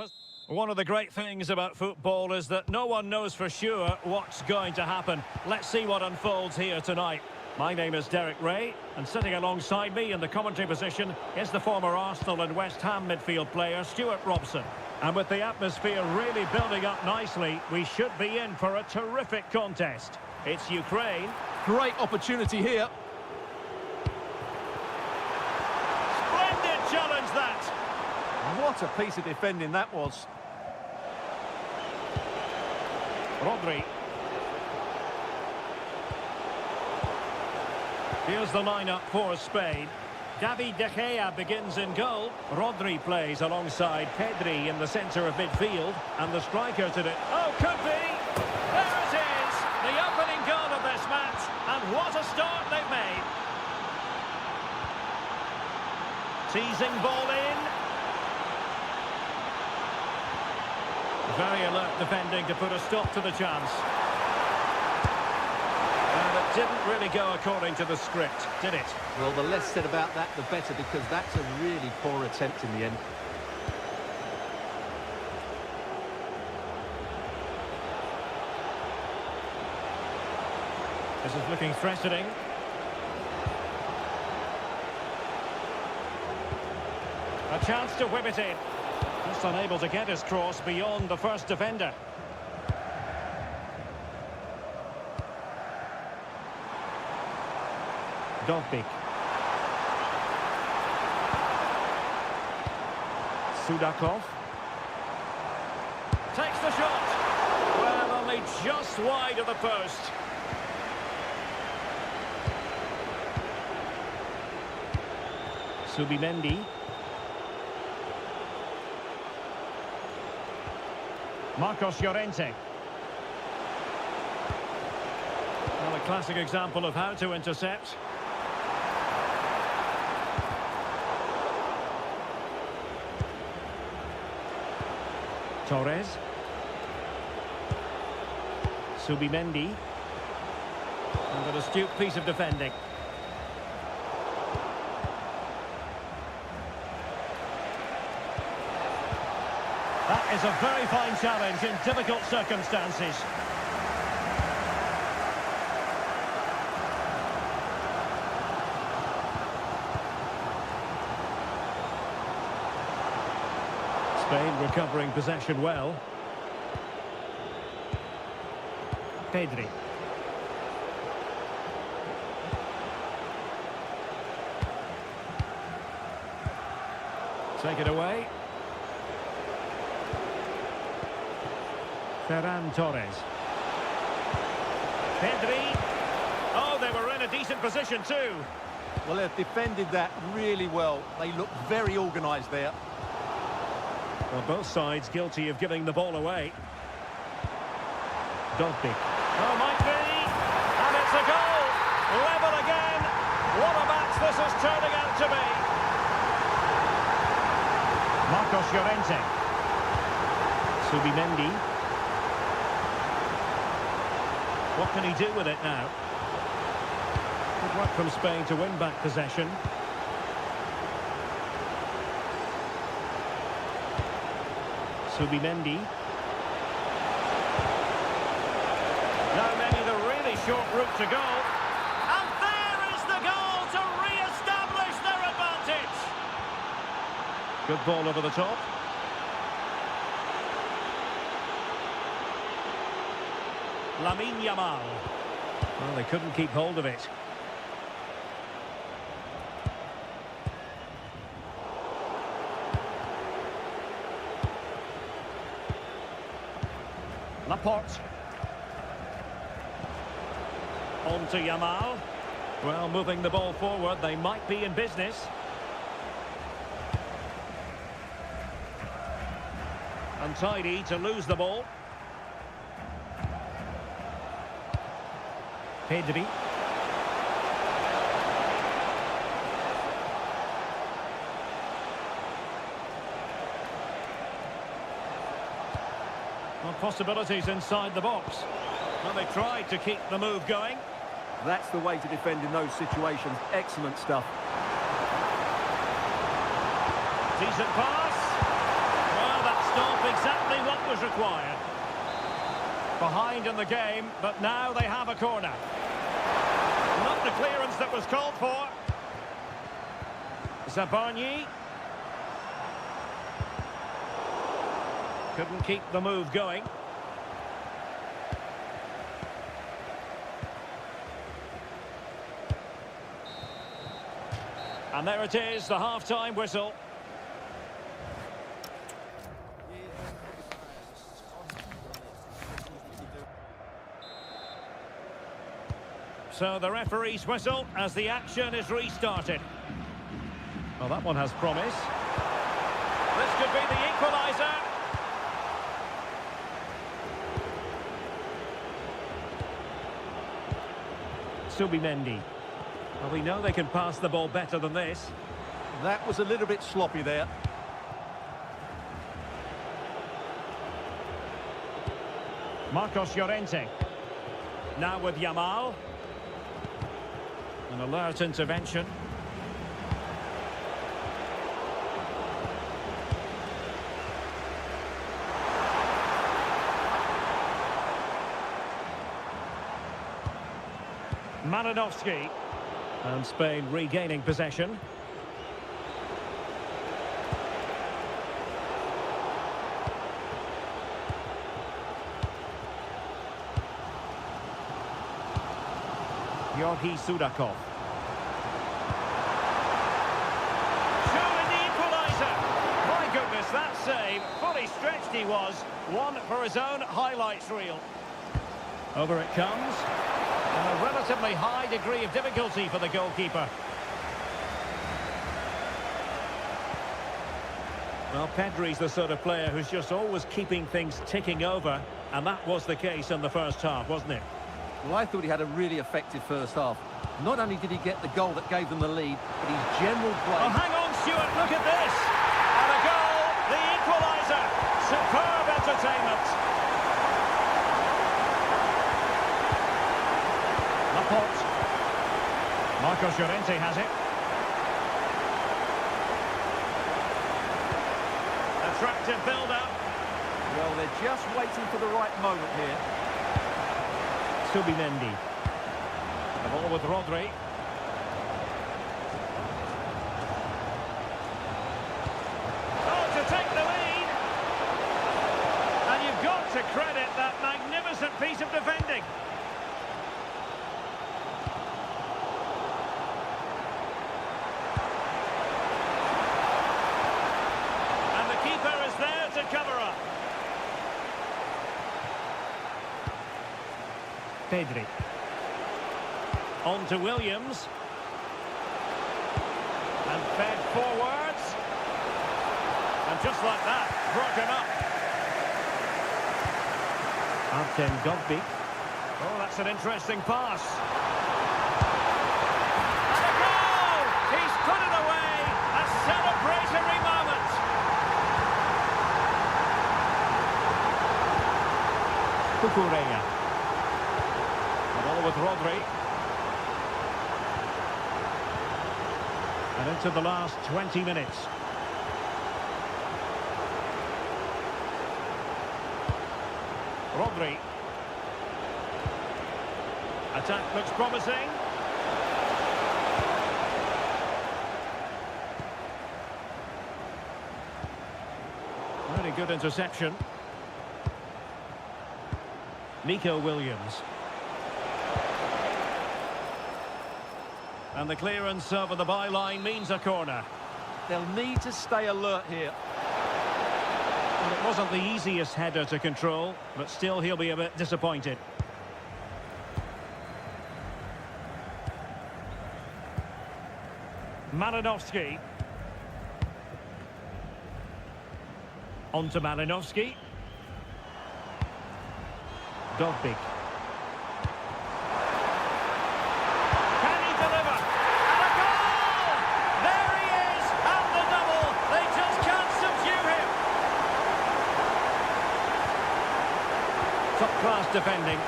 D: One of the great things about football is that no one knows for sure what's going to happen. Let's see what unfolds here tonight. My name is Derek Ray, and sitting alongside me in the commentary position is the former Arsenal and West Ham midfield player, Stuart Robson. And with the atmosphere really building up nicely, we should be in for a terrific contest. It's Ukraine.
B: Great opportunity here.
D: Splendid challenge, that!
B: What a piece of defending that was.
D: Rodri. Here's the lineup for Spain. David De Gea begins in goal. Rodri plays alongside Pedri in the centre of midfield. And the striker today... Oh, could be! There it is! The opening goal of this match. And what a start they've made. Teasing ball in. Very alert defending to put a stop to the chance. And it didn't really go according to the script, did it?
B: Well, the less said about that, the better, because that's a really poor attempt in the end.
D: This is looking threatening. A chance to whip it in. Just unable to get his cross beyond the first defender. Dovbik. Sudakov. Takes the shot. Well, only just wide of the post. Subimendi. Marcos Llorente. Well, a classic example of how to intercept. Torres. Subimendi. And an astute piece of defending. That is a very fine challenge in difficult circumstances. Spain recovering possession well. Pedri. Take it away. Ferran Torres. Pedri. Oh, they were in a decent position too.
B: Well, they've defended that really well. They look very organised there.
D: Well, both sides guilty of giving the ball away. Dovbik. Oh, might be. And it's a goal. Level again. What a match this is turning out to be. Marcos Llorente. Subimendi. What can he do with it now? Good work from Spain to win back possession. Subimendi. Now maybe the really short route to goal. And there is the goal to re-establish their advantage. Good ball over the top. Lamine Yamal. Well, they couldn't keep hold of it. Laporte. On to Yamal. Well, moving the ball forward, they might be in business. Untidy to lose the ball. Pedri. Well, possibilities inside the box. Well, they tried to keep the move going.
B: That's the way to defend in those situations. Excellent stuff.
D: Decent pass. Well, that stopped exactly what was required. Behind in the game, but now they have a corner. Not the clearance that was called for. Zabarnyi. Couldn't keep the move going. And there it is, the half-time whistle. So the referee's whistle as the action is restarted. Well, that one has promise. This could be the equaliser. Subimendi. Well, we know they can pass the ball better than this.
B: That was a little bit sloppy there.
D: Marcos Llorente. Now with Yamal. An alert intervention. Malinovsky. And Spain regaining possession. Georgi Sudakov. Showing the equaliser. My goodness, that save. Fully stretched he was. One for his own highlights reel. Over it comes. And a relatively high degree of difficulty for the goalkeeper. Well, Pedri's the sort of player who's just always keeping things ticking over. And that was the case in the first half, wasn't it?
B: Well, I thought he had a really effective first half. Not only did he get the goal that gave them the lead, but his general play...
D: Oh, hang on, Stuart, look at this! And a goal, the equaliser! Superb entertainment! Laporte. Marcos Llorente has it. Attractive build-up.
B: Well, they're just waiting for the right moment here.
D: Subimendi. The ball with Rodri. Oh, to take the lead! And you've got to credit that magnificent piece of defending. And the keeper is there to cover up. Pedri. On to Williams. And fed forwards. And just like that, broken up. Artem Dovbyk. Oh, that's an interesting pass. And a goal! He's put it away. A celebratory moment. Cucurella. With Rodri. And into the last 20 minutes. Rodri. Attack looks promising. Very good interception. Nico Williams. And the clearance over the byline means a corner.
B: They'll need to stay alert here.
D: Well, it wasn't the easiest header to control, but still he'll be a bit disappointed. Malinovsky. On to Malinovsky. Dovbyk. Top-class defending.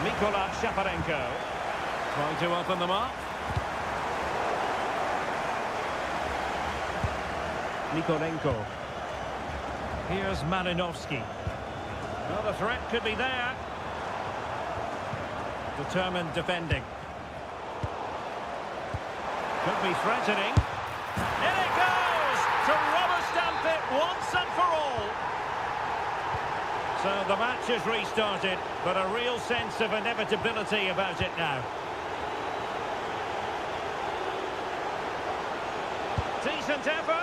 D: Mikola Shaparenko. Trying to open them up. Nikolenko. Here's Malinovsky. Well, the threat could be there. Determined defending. Could be threatening. In it goes! To rubber stamp it once and for all. So the match has restarted, but a real sense of inevitability about it now. Decent effort!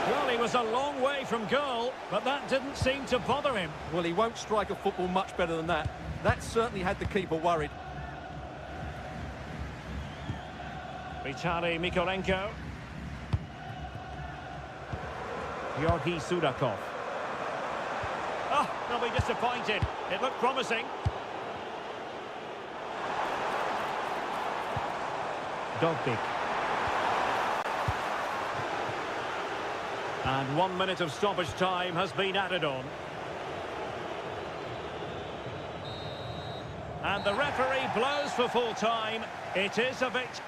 D: Well, he was a long way from goal, but that didn't seem to bother him.
B: Well, he won't strike a football much better than that. That certainly had the keeper worried.
D: Vitaly Mikolenko. Georgi Sudakov. Oh, they'll be disappointed. It looked promising. Dogbik. And 1 minute of stoppage time has been added on. And the referee blows for full time. It is a victory.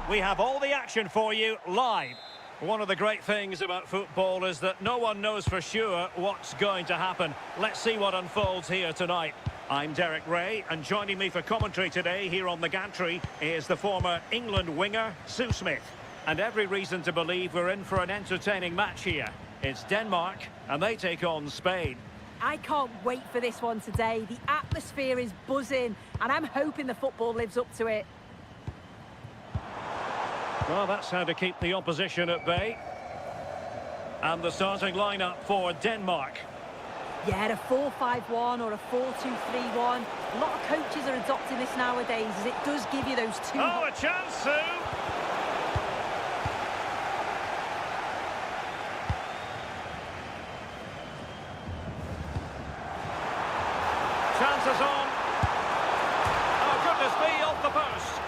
D: We have all the action for you live. One of the great things about football is that no one knows for sure what's going to happen. Let's see what unfolds here tonight. I'm Derek Ray, and joining me for commentary today here on the gantry is the former England winger, Sue Smith. And every reason to believe we're in for an entertaining match here. It's Denmark, and they take on Spain.
C: I can't wait for this one today. The atmosphere is buzzing, and I'm hoping the football lives up to it.
D: Well, that's how to keep the opposition at bay. And the starting lineup for Denmark.
C: Yeah, a 4-5-1 or a 4-2-3-1. A lot of coaches are adopting this nowadays, as it does give you those two...
D: Oh, a chance, Sue! Chances on. Oh, goodness me, off the post.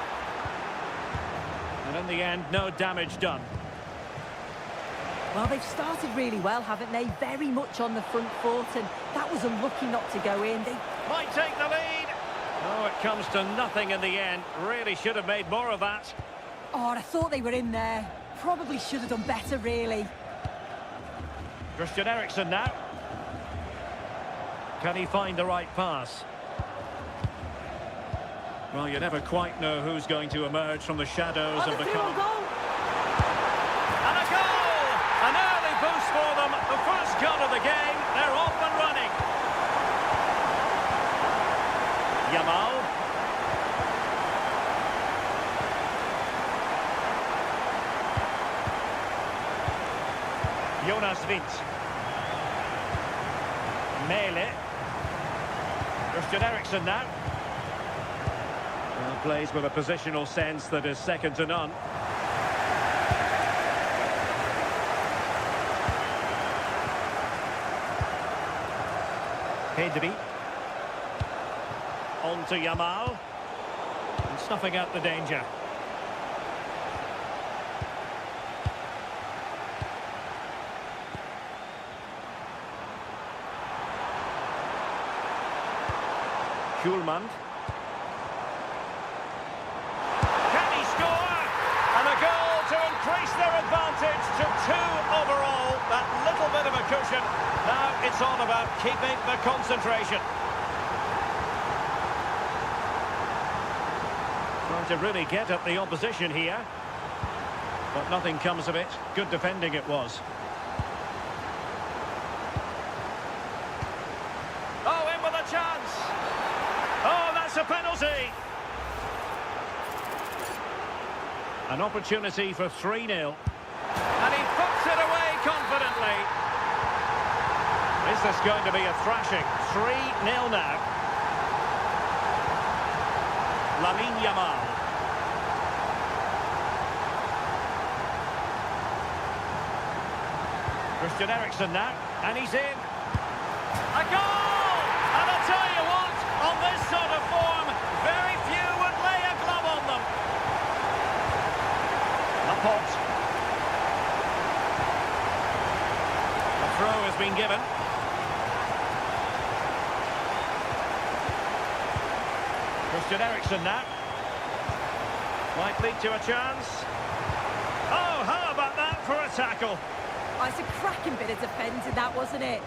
D: And in the end, no damage done.
C: Well, they've started really well, haven't they? Very much on the front foot, and that was unlucky not to go in. They
D: might take the lead. Oh, it comes to nothing in the end. Really should have made more of that.
C: Oh, I thought they were in there. Probably should have done better, really.
D: Christian Eriksen now. Can he find the right pass? Well, you never quite know who's going to emerge from the shadows of the
C: field
D: column.
C: goal.
D: And a goal! An early boost for them. The first goal of the game. They're off and running. Yamal. Jonas Wind. Mele. Christian Eriksen now. Well, plays with a positional sense that is second to none. Pedri. On to Yamal. And snuffing out the danger. Schulman. Can he score? And a goal to increase their advantage to 2 overall. That little bit of a cushion. Now it's all about keeping the concentration. Trying to really get at the opposition here. But nothing comes of it. Good defending it was. Oh, in with a chance. Oh, that's a penalty. An opportunity for 3-0. And he puts it away confidently. Is this going to be a thrashing? 3-0 now. Lamine Yamal. Christian Eriksen now. And he's in. A goal! And I'll tell you what, on this sort of form, very few would lay a glove on them. Laporte. A throw has been given. Christian Eriksen now. Might lead to a chance. Oh, how about that for a tackle?
C: Oh, it's a cracking bit of defending, that, wasn't it?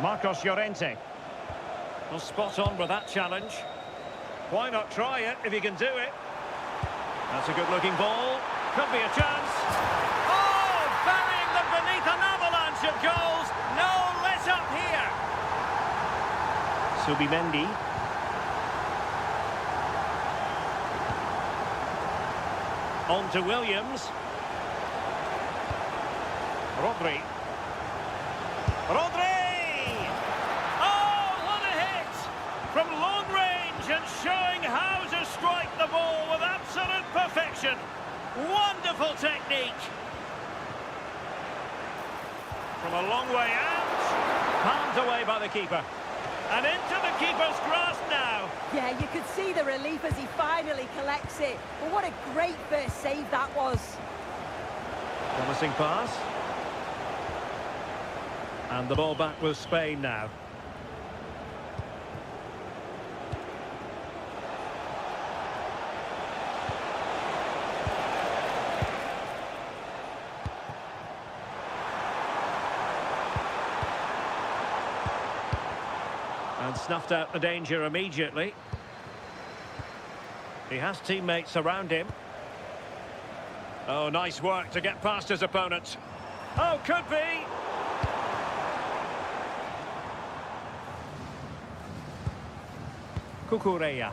D: Marcos Llorente. Well, spot on with that challenge. Why not try it if you can do it? That's a good-looking ball. Could be a chance. Oh, burying them beneath an avalanche of goals. No let up here. Subimendi. On to Williams. Rodri. Rodri! Oh, what a hit! From long range and showing how to strike the ball with absolute perfection. Wonderful technique. From a long way out. Palmed away by the keeper. And into the keeper's grasp now.
C: Yeah, you could see the relief as he finally collects it. But what a great first save that was.
D: Promising pass. And the ball back with Spain now. And snuffed out the danger immediately. He has teammates around him. Oh, nice work to get past his opponent. Oh, could be. Cucurella.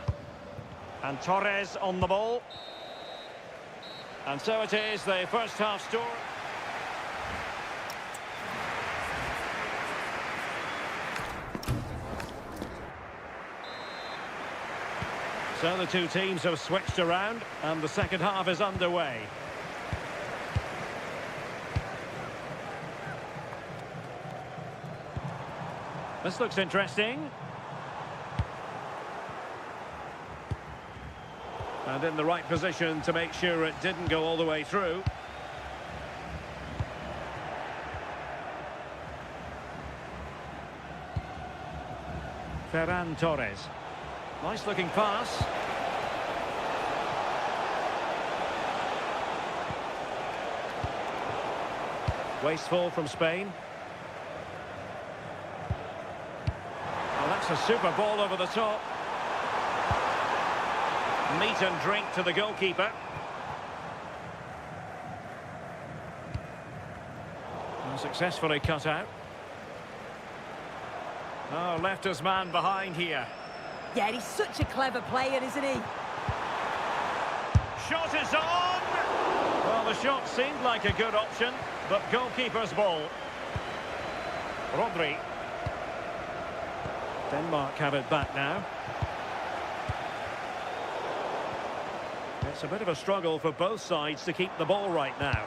D: And Torres on the ball. And so it is, the first half score. So the two teams have switched around and the second half is underway. This looks interesting. And in the right position to make sure it didn't go all the way through. Ferran Torres. Nice looking pass. Wasteful from Spain. Well, that's a super ball over the top. Meat and drink to the goalkeeper. And successfully cut out. Oh, left his man behind here.
C: Yeah, he's such a clever player, isn't he?
D: Shot is on! Well, the shot seemed like a good option, but goalkeeper's ball. Rodri. Denmark have it back now. It's a bit of a struggle for both sides to keep the ball right now.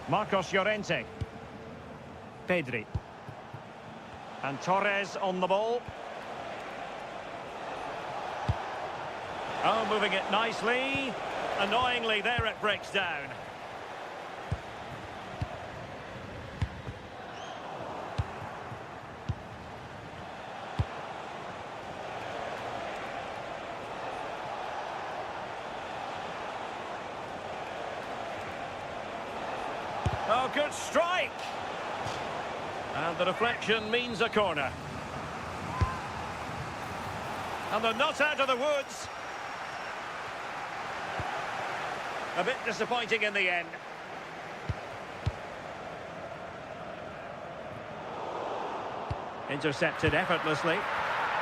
D: Marcos Llorente. Pedri. And Torres on the ball. Oh, moving it nicely. Annoyingly, there it breaks down. Oh, good strike! And the deflection means a corner. And they're not out of the woods. A bit disappointing in the end. Intercepted effortlessly.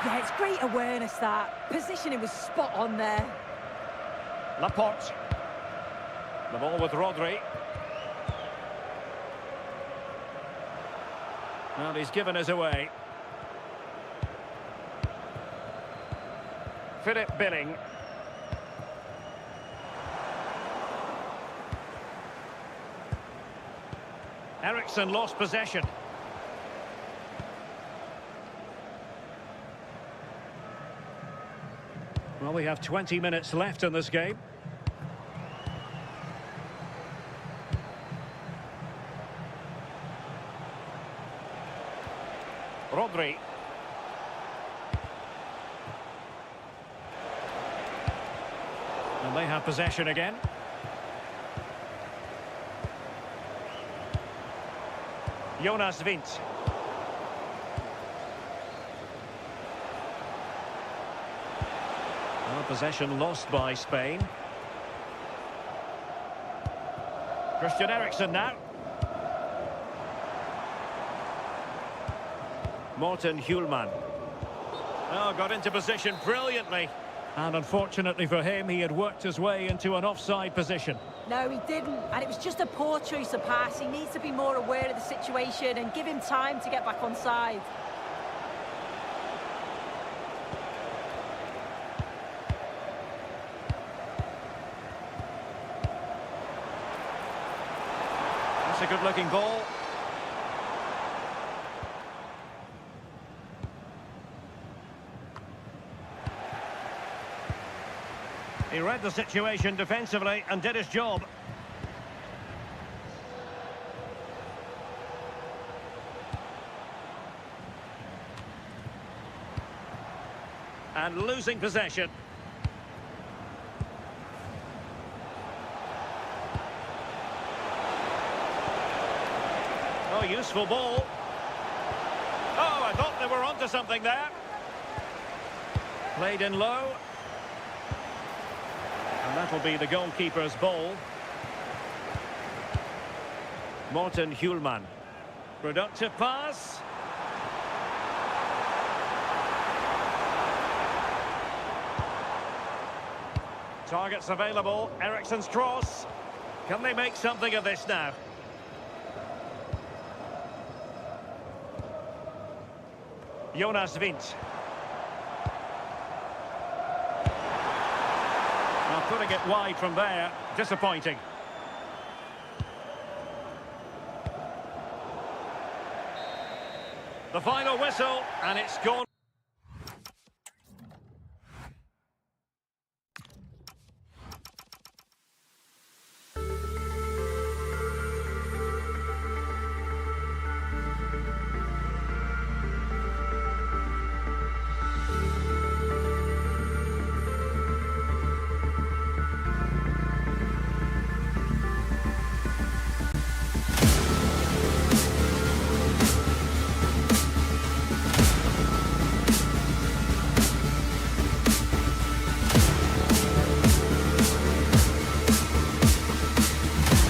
C: Yeah, it's great awareness, that. Positioning was spot on there.
D: Laporte. The ball with Rodri. Well, he's given us away. Philip Billing. Eriksson lost possession. Well, we have 20 minutes left in this game. Rodri. And they have possession again. Jonas Vint. Well, possession lost by Spain. Christian Eriksen now. Morten Hjulman. Oh, got into position brilliantly. And unfortunately for him, he had worked his way into an offside position.
C: No, he didn't. And it was just a poor choice of pass. He needs to be more aware of the situation and give him time to get back on side.
D: That's a good-looking ball. He read the situation defensively and did his job. And losing possession. Oh, useful ball. Oh, I thought they were onto something there. Played in low. And that'll be the goalkeeper's ball. Morten Hjulman. Productive pass. Targets available. Eriksen's cross. Can they make something of this now? Jonas Vint. Now putting it wide from there. Disappointing. The final whistle, and it's gone.